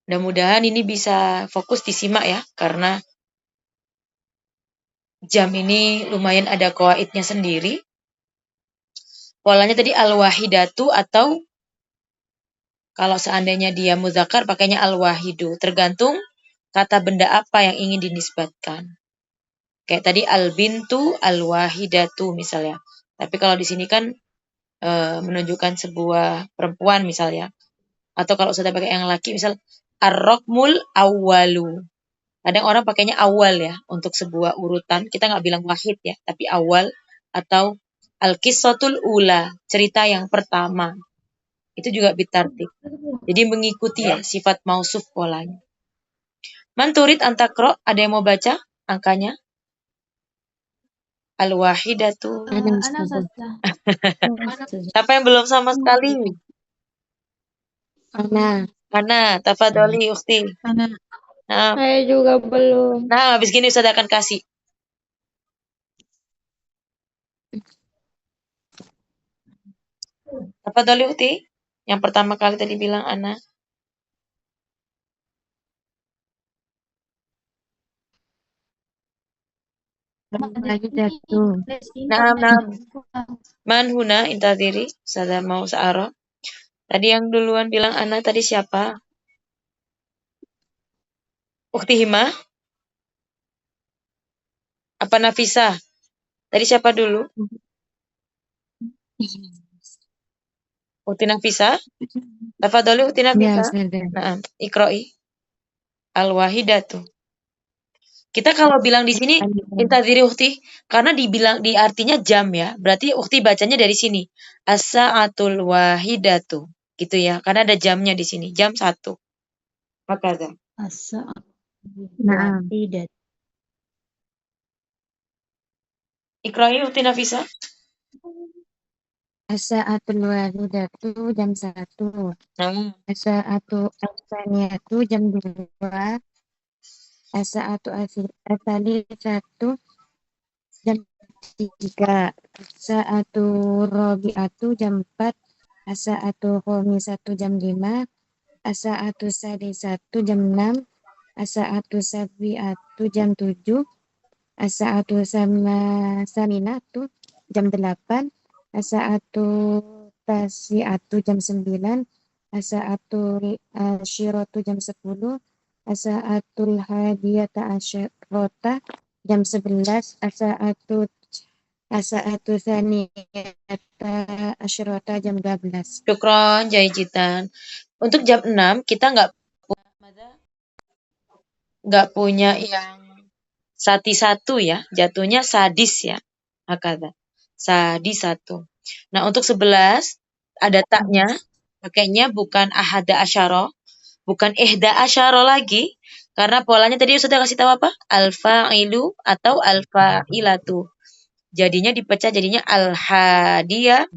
Mudah-mudahan ini bisa fokus disimak ya, karena jam ini lumayan ada qawaidnya sendiri. Polanya tadi al-wahidatu atau kalau seandainya dia muzakkar pakainya al-wahidu. Tergantung kata benda apa yang ingin dinisbatkan. Kayak tadi al-bintu, al-wahidatu misalnya. Tapi kalau di sini kan menunjukkan sebuah perempuan misalnya. Atau kalau sudah pakai yang laki misal ar-raqmul awwalu. Kadang orang pakainya awal ya untuk sebuah urutan. Kita nggak bilang wahid ya, tapi awal atau al-qissatul ula, cerita yang pertama. Itu juga bitartib. Jadi mengikuti ya sifat mausuf polanya. Man turid antakro, ada yang mau baca angkanya? Al-wahidatu. Ana Ana Ustazah. Ustazah. Siapa yang belum sama sekali? Ana. Tafadholi ukhti. Ana. Nah, Saya juga belum. habis gini Ustaz akan kasih. Tafadholi ukhti. Yang pertama kali tadi bilang Ana. Al-wahidatu. Naam. Man huna intadiri. Sada mau sa'ara. Tadi yang duluan bilang Ana tadi siapa? Ukhti Hima? Apa Nafisa? Tadi siapa dulu? Ukhti Nafisa? Tafadholi ukhti Ya, Nafisa. Ustazah. Naam. Iqra'i. Al-wahidatu. Kita kalau bilang di sini intadiri ukhti karena dibilang di artinya jam ya. Berarti ukhti bacanya dari sini. As-sa'atul wahidatu. Gitu ya. Karena ada jamnya di sini. Jam 1. Hakaza. Naam. Wahidat. Iqra'i ukhti Nafisa. As-sa'atul wahidatu jam 1. Nah, As-sa'atu as-saniyatu jam 2. As-sa'atu as-salisatu jam 3. As-sa'atu rabi'atu jam 4. As-sa'atu khamisatu jam 5. As-sa'atu sadisatu jam 6. As-sa'atu sabi'atu jam 7. As-sa'atu saminatu jam 8. As-sa'atu tasi'atu jam 9. As-sa'atu asyiratu jam 10. As-sa'atul hadiyata asyirata jam 11. As-sa'atu saniyata asyirata jam 12. syukron jahijitan. Untuk jam 6 kita nggak punya yang satu ya. Jatuhnya sadis ya. Hakaza. Sadis 1. Nah, untuk 11 ada taknya. Pakainya bukan ahada asyara, bukan ihda asyara lagi. Karena polanya tadi sudah kasih tahu apa? Al-fa'ilu atau al-fa'ilatu. Jadinya dipecah jadinya al-hadiyah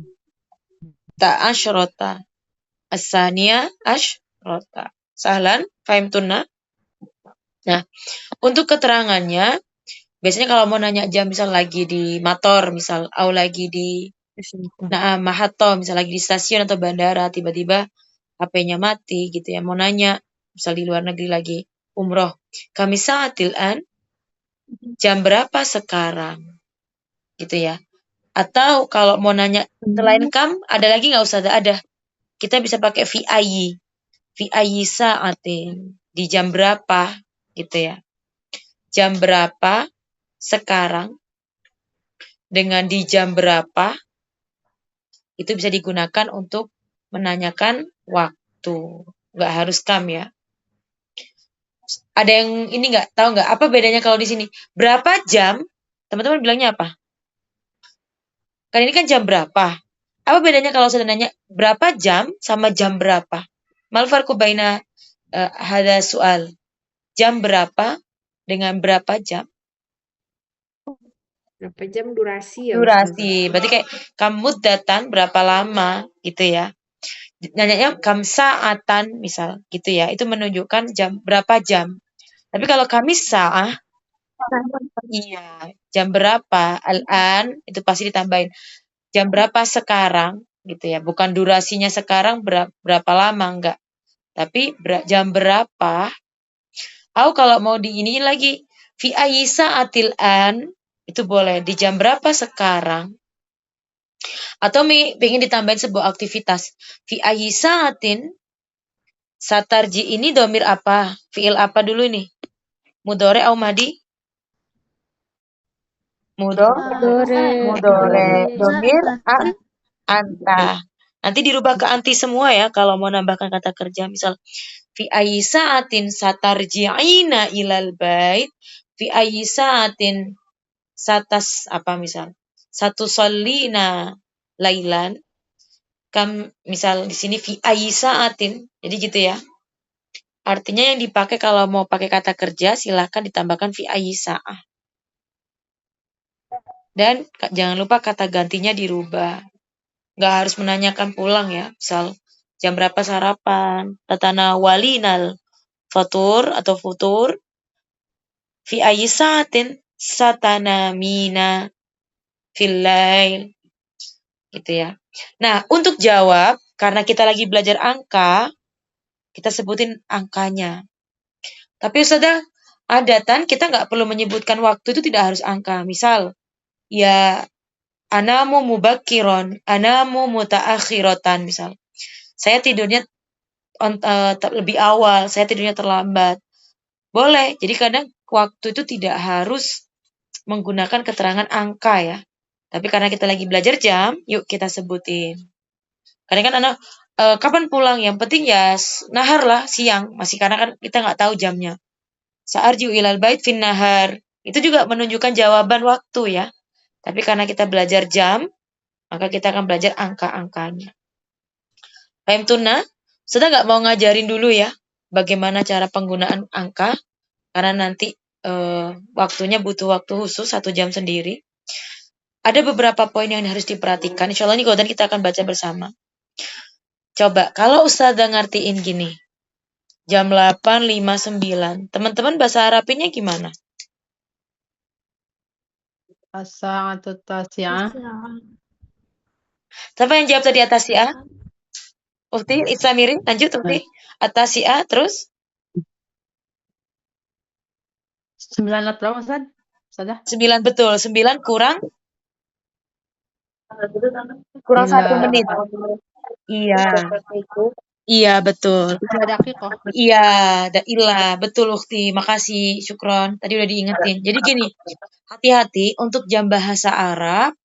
ta'asyrota. As-saniyah asyrota. Sahlan? Fahimtunna? Nah, untuk keterangannya, biasanya kalau mau nanya jam misal lagi di motor, misal, atau lagi di mahato, misal lagi di stasiun atau bandara, tiba-tiba HP-nya mati gitu ya, mau nanya, misal di luar negeri lagi umroh, kami saatil an, jam berapa sekarang? Gitu ya. Atau kalau mau nanya selain kam, ada lagi nggak usah ada. Kita bisa pakai fi'ayi sa'atin, di jam berapa gitu ya. Jam berapa sekarang dengan di jam berapa itu bisa digunakan untuk menanyakan waktu. Nggak harus kam ya. Ada yang ini nggak tahu nggak apa bedanya kalau di sini? Berapa jam? Teman-teman bilangnya apa? Kan ini kan jam berapa? Apa bedanya kalau saya nanya berapa jam sama jam berapa? Mal farqu baina hadza soal. Jam berapa dengan berapa jam? Berapa jam durasi ya? Durasi. Berarti kayak kamu datang berapa lama gitu ya. Nanyanya kam saatan misal gitu ya. Itu menunjukkan jam berapa jam. Tapi kalau kami sa'ah iya, jam berapa? Al-an itu pasti ditambahin. Jam berapa sekarang gitu ya. Bukan durasinya sekarang berapa lama enggak. Tapi jam berapa? Atau kalau mau diiniin lagi fi ayyi sa'atil an itu boleh di jam berapa sekarang? Atau pengen ditambahin sebuah aktivitas. Fi ayyi sa'atin satarji ini domir apa? Fi'il apa dulu nih? Mudore au madi? Mudore. Domir anta. Nanti dirubah ke anti semua ya kalau mau nambahkan kata kerja. Misal Fi ayyi sa'atin satarji'ina ilal bait. Fi ayyi sa'atin satusallina lailan. Misal di sini fi ayyi sa'atin. Jadi gitu ya. Artinya yang dipakai kalau mau pakai kata kerja silahkan ditambahkan fi ayyi sa'ah. Dan jangan lupa kata gantinya dirubah. Nggak harus menanyakan pulang ya. Misal jam berapa sarapan? Tatanawalinal fatur atau futur. Fi ayyi sa'atin satanamina fil lail. Gitu ya. Nah, untuk jawab, karena kita lagi belajar angka, kita sebutin angkanya. Tapi Ustazah, adatan kita nggak perlu menyebutkan waktu, itu tidak harus angka. Misal, ya anamu mubakkiron, anamu mutaakhiratan misal. Saya tidurnya lebih awal, saya tidurnya terlambat. Boleh. Jadi kadang waktu itu tidak harus menggunakan keterangan angka ya. Tapi karena kita lagi belajar jam, yuk kita sebutin. Kadang kan anak kapan pulang? Yang penting ya nahar lah, siang. Masih karena kan kita nggak tahu jamnya. Sa'arji'u ilal bait fin nahar. Itu juga menunjukkan jawaban waktu ya. Tapi karena kita belajar jam, maka kita akan belajar angka-angkanya. Fahim tuna? Sudah nggak mau ngajarin dulu ya bagaimana cara penggunaan angka, karena nanti waktunya butuh waktu khusus 1 jam sendiri. Ada beberapa poin yang harus diperhatikan. Insya Allah ini Godan kita akan baca bersama. Coba kalau Ustazah ngertiin gini, jam 8.59, teman-teman bahasa Arabinnya gimana? As-sa'atu tasi'ah. Siapa yang jawab tadi atas ya? Ukti, Islamiri, lanjut Ukti. Atas ya, terus? 9 berapa Ustaz? Ustazah? 9 betul. 9 kurang 1 menit. Iya. Iya, betul. Iya, ilah, betul Ukti. Makasih, syukron. Tadi udah diingetin. Jadi gini, hati-hati untuk jam bahasa Arab,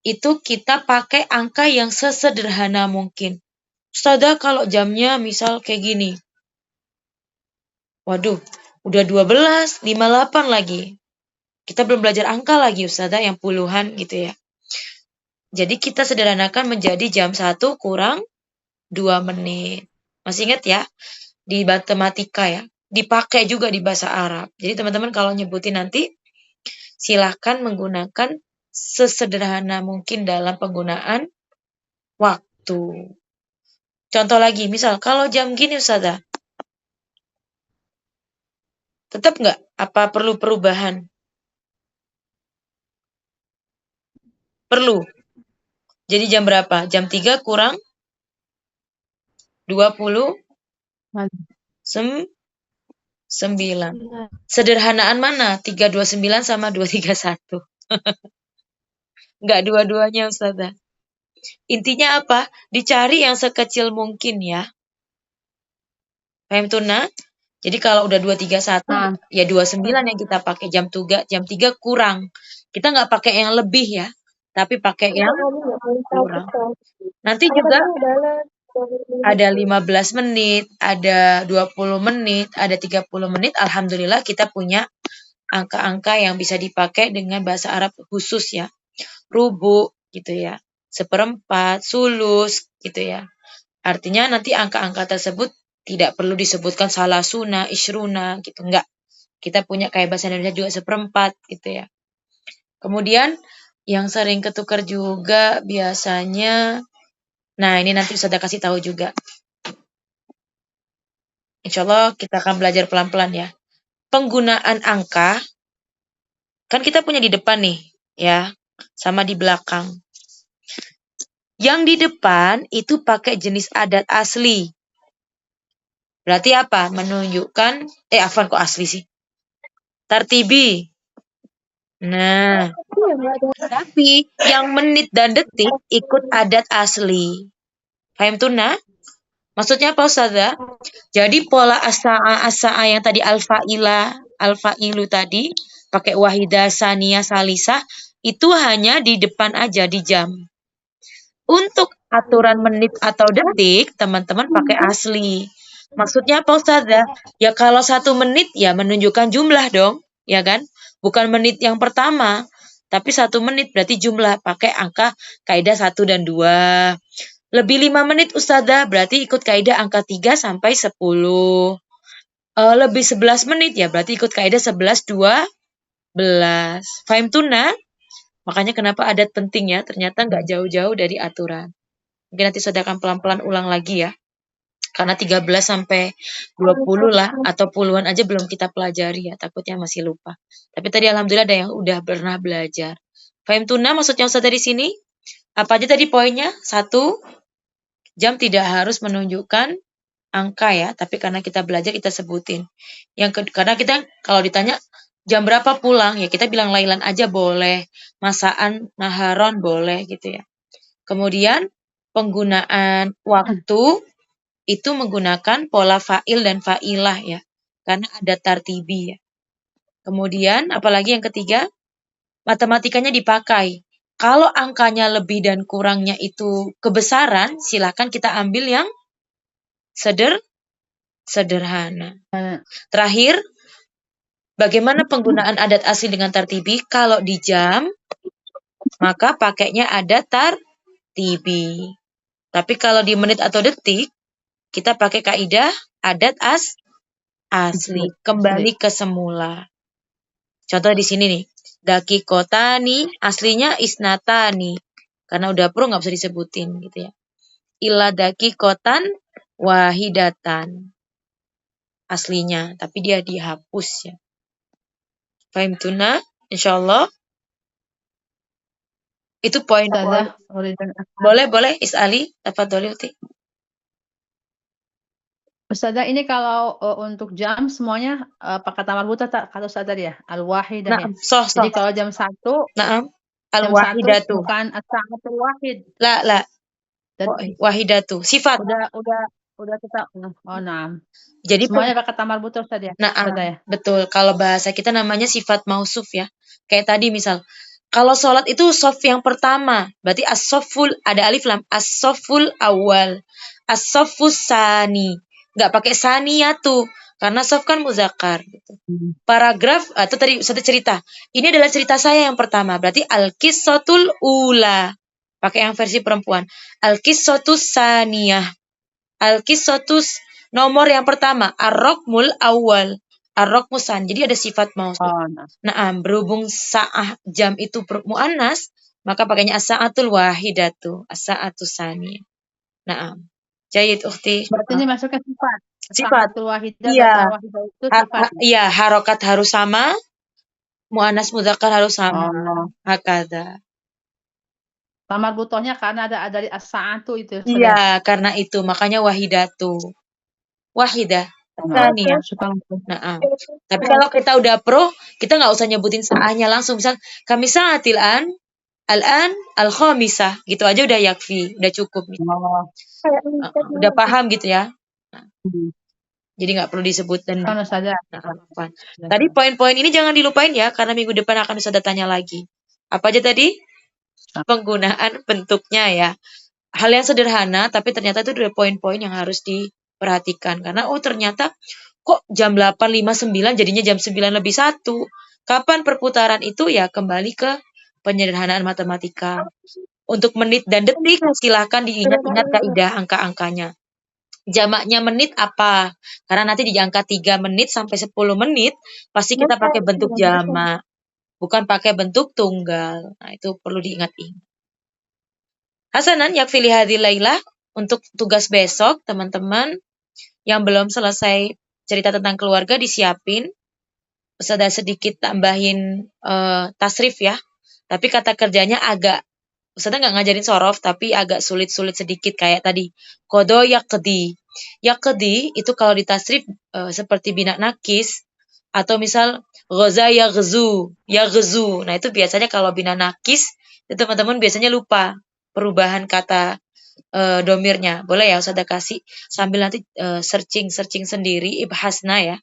itu kita pakai angka yang sesederhana mungkin. Ustazah kalau jamnya misal kayak gini. Waduh, udah 12, 58 lagi. Kita belum belajar angka lagi Ustazah yang puluhan gitu ya. Jadi kita sederhanakan menjadi jam 1 kurang 2 menit. Masih ingat ya? Di matematika ya. Dipakai juga di bahasa Arab. Jadi teman-teman kalau nyebutin nanti, silahkan menggunakan sesederhana mungkin dalam penggunaan waktu. Contoh lagi, misal kalau jam gini Ustazah, tetap nggak? Apa perlu perubahan? Perlu. Jadi jam berapa? Jam 3 kurang 29. Sederhanaan mana? 329 sama 231. Nggak dua-duanya Ustazah. Intinya apa? Dicari yang sekecil mungkin ya. Paham tuna? Jadi kalau udah 231, ya 29 yang kita pakai jam 3 kurang. Kita nggak pakai yang lebih ya, tapi pakai yang kurang. Nanti juga ada 15 menit, ada 20 menit, ada 30 menit. Alhamdulillah kita punya angka-angka yang bisa dipakai dengan bahasa Arab khusus ya. Rubu gitu ya. 1/4, sulus gitu ya. Artinya nanti angka-angka tersebut tidak perlu disebutkan salasuna, isruna gitu. Enggak. Kita punya kayak bahasa Indonesia juga 1/4 gitu ya. Kemudian yang sering ketukar juga biasanya, nah ini nanti Ustazah kasih tahu juga. Insya Allah kita akan belajar pelan-pelan ya. Penggunaan angka, kan kita punya di depan nih ya, sama di belakang. Yang di depan itu pakai jenis adat asli. Berarti apa? Menunjukkan, afwan kok asli sih? Tartibi. Nah, tapi yang menit dan detik ikut adat asli. Paham tuna? Maksudnya apa Ustazah? Jadi pola as-sa'a yang tadi al-fa'ilu tadi, pakai wahidah, saniyah, salisah, itu hanya di depan aja, di jam. Untuk aturan menit atau detik, teman-teman pakai asli. Maksudnya apa Ustazah? Ya kalau 1 menit ya menunjukkan jumlah dong, ya kan? Bukan menit yang pertama, tapi 1 menit berarti jumlah, pakai angka kaidah 1 dan 2. Lebih 5 menit Ustazah, berarti ikut kaidah angka 3 sampai 10. Lebih 11 menit ya berarti ikut kaidah 11, 12. Fahim tuna? Makanya kenapa adat penting ya, ternyata nggak jauh-jauh dari aturan. Mungkin nanti Ustazah akan pelan-pelan ulang lagi ya. Karena 13 sampai 20 lah atau puluhan aja belum kita pelajari ya, takutnya masih lupa. Tapi tadi alhamdulillah ada yang udah pernah belajar. Fahim tuna maksudnya Ustaz dari sini? Apa aja tadi poinnya? 1, jam tidak harus menunjukkan angka ya, tapi karena kita belajar kita sebutin. Karena kita kalau ditanya jam berapa pulang ya kita bilang lailan aja boleh, masaan, naharon boleh gitu ya. Kemudian penggunaan waktu itu menggunakan pola fa'il dan fa'ilah ya. Karena ada tartibi ya. Kemudian apalagi yang ketiga, matematikanya dipakai. Kalau angkanya lebih dan kurangnya itu kebesaran, silakan kita ambil yang sederhana. Terakhir, bagaimana penggunaan adat asli dengan tartibi? Kalau di jam, maka pakainya adat tartibi. Tapi kalau di menit atau detik, kita pakai kaidah adat asli, kembali ke semula. Contoh di sini nih, dakikotani aslinya isnatani, karena udah pro nggak usah disebutin gitu ya. Illa dakikotan wahidatan aslinya, tapi dia dihapus ya. Fahim tuna, insyaallah. Itu poin. Boleh Is'ali, tafadholi Uti. Ustazah, ini kalau untuk jam semuanya pakai tamar buta kata Ustazah tadi ya, al-wahidah ya. Jadi kalau jam 1, Naam, al-wahidatu. Bukan as-sa'atul wahid. La. Wahidatu. Sifat. Udah tetap. Oh, naam. Jadi semuanya pakai tamar buta Ustazah ya. Nah, betul. Kalau bahasa kita namanya sifat mausuf ya. Kayak tadi misal, kalau sholat itu sof yang pertama, berarti as-soful, ada alif lam, as-soful awal, as-sofus sani. Nggak pakai saniyatu, karena sof kan muzakkar. Gitu. Paragraf, atau tadi Ustazah cerita, ini adalah cerita saya yang pertama, berarti al-qissatul ula. Pakai yang versi perempuan. Al-qissatus saniyah. Al-qissatus nomor yang pertama, ar-raqmul awal. Ar-raqmusan. Jadi ada sifat mausuf. Nah, berhubung sa'ah jam itu muannas, maka pakainya as-sa'atul wahidatu, as-sa'atus saniyah. Nah, jayid ukhti. Berarti ini masuknya sifat. Sifat. Iya. Iya, harokat harus sama, muannas mudzakkar harus sama. Hakada. Tamar butohnya karena ada dari as-sa'atu itu. Iya, karena itu makanya wahidatu. Wahidah. Saniyah. Nah, tapi kalau kita udah pro, kita nggak usah nyebutin sa'ahnya langsung. Misal kami sa'atil al-an al-khamisah, gitu aja udah yakfi, udah cukup. Gitu. Udah paham gitu ya. Jadi nggak perlu disebut dan tadi poin-poin ini jangan dilupain ya, karena minggu depan akan Ustazah tanya lagi. Apa aja tadi? Penggunaan bentuknya ya. Hal yang sederhana, tapi ternyata itu ada poin-poin yang harus diperhatikan. Karena ternyata kok jam 8.59 jadinya jam 9:01. Kapan perputaran itu? Ya kembali ke penyederhanaan matematika. Untuk menit dan detik, silahkan diingat-ingat kaidah angka-angkanya. Jamaknya menit apa? Karena nanti di angka 3 menit sampai 10 menit, pasti kita pakai bentuk jamak. Bukan pakai bentuk tunggal. Nah, itu perlu diingat-ingat. Hasanan yakfi li hadhil lailah, untuk tugas besok teman-teman yang belum selesai cerita tentang keluarga disiapin. Ustazah sedikit tambahin tasrif ya. Tapi kata kerjanya agak, Ustazah nggak ngajarin sorof, tapi agak sulit-sulit sedikit kayak tadi. Kodo yaqdi. Yaqdi itu kalau ditasrif seperti bina nakis, atau misal ghaza yaghzu. Nah itu biasanya kalau bina nakis, itu teman-teman biasanya lupa perubahan kata domirnya. Boleh ya Ustazah kasih sambil nanti searching sendiri, ibhasna ya,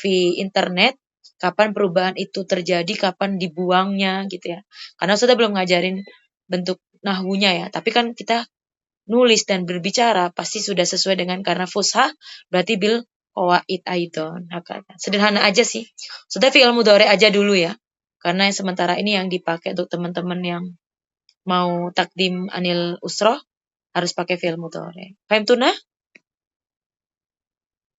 di internet, kapan perubahan itu terjadi, kapan dibuangnya gitu ya. Karena Ustazah belum ngajarin bentuk nahwunya ya, tapi kan kita nulis dan berbicara pasti sudah sesuai dengan karena fushah berarti bil qawaid aidon. Sederhana aja sih. Sudah fi'il mudhari aja dulu ya. Karena sementara ini yang dipakai untuk teman-teman yang mau takdim anil usroh harus pakai fi'il mudhari. Paham tuna?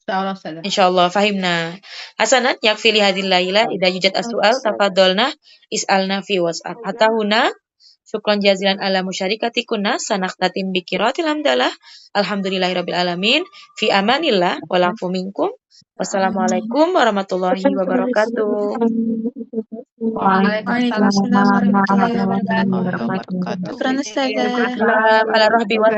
Insyaallah Ustazah. Insyaallah fahimna. Hasanat yakfi li hadhil laila idza yujad as-su'al tafadhalna is'alna fi WhatsApp. Hatta huna syukran jazilan ala musyarikatikunna sanaqtatim bi qiraatil hamdalah. Alhamdulillahirabbil alamin. Fi amanillah wa lafu minkum. Wassalamualaikum warahmatullahi wabarakatuh. Waalaikumsalam warahmatullahi wabarakatuh. Syukran Ustazah. Ala rahbi wa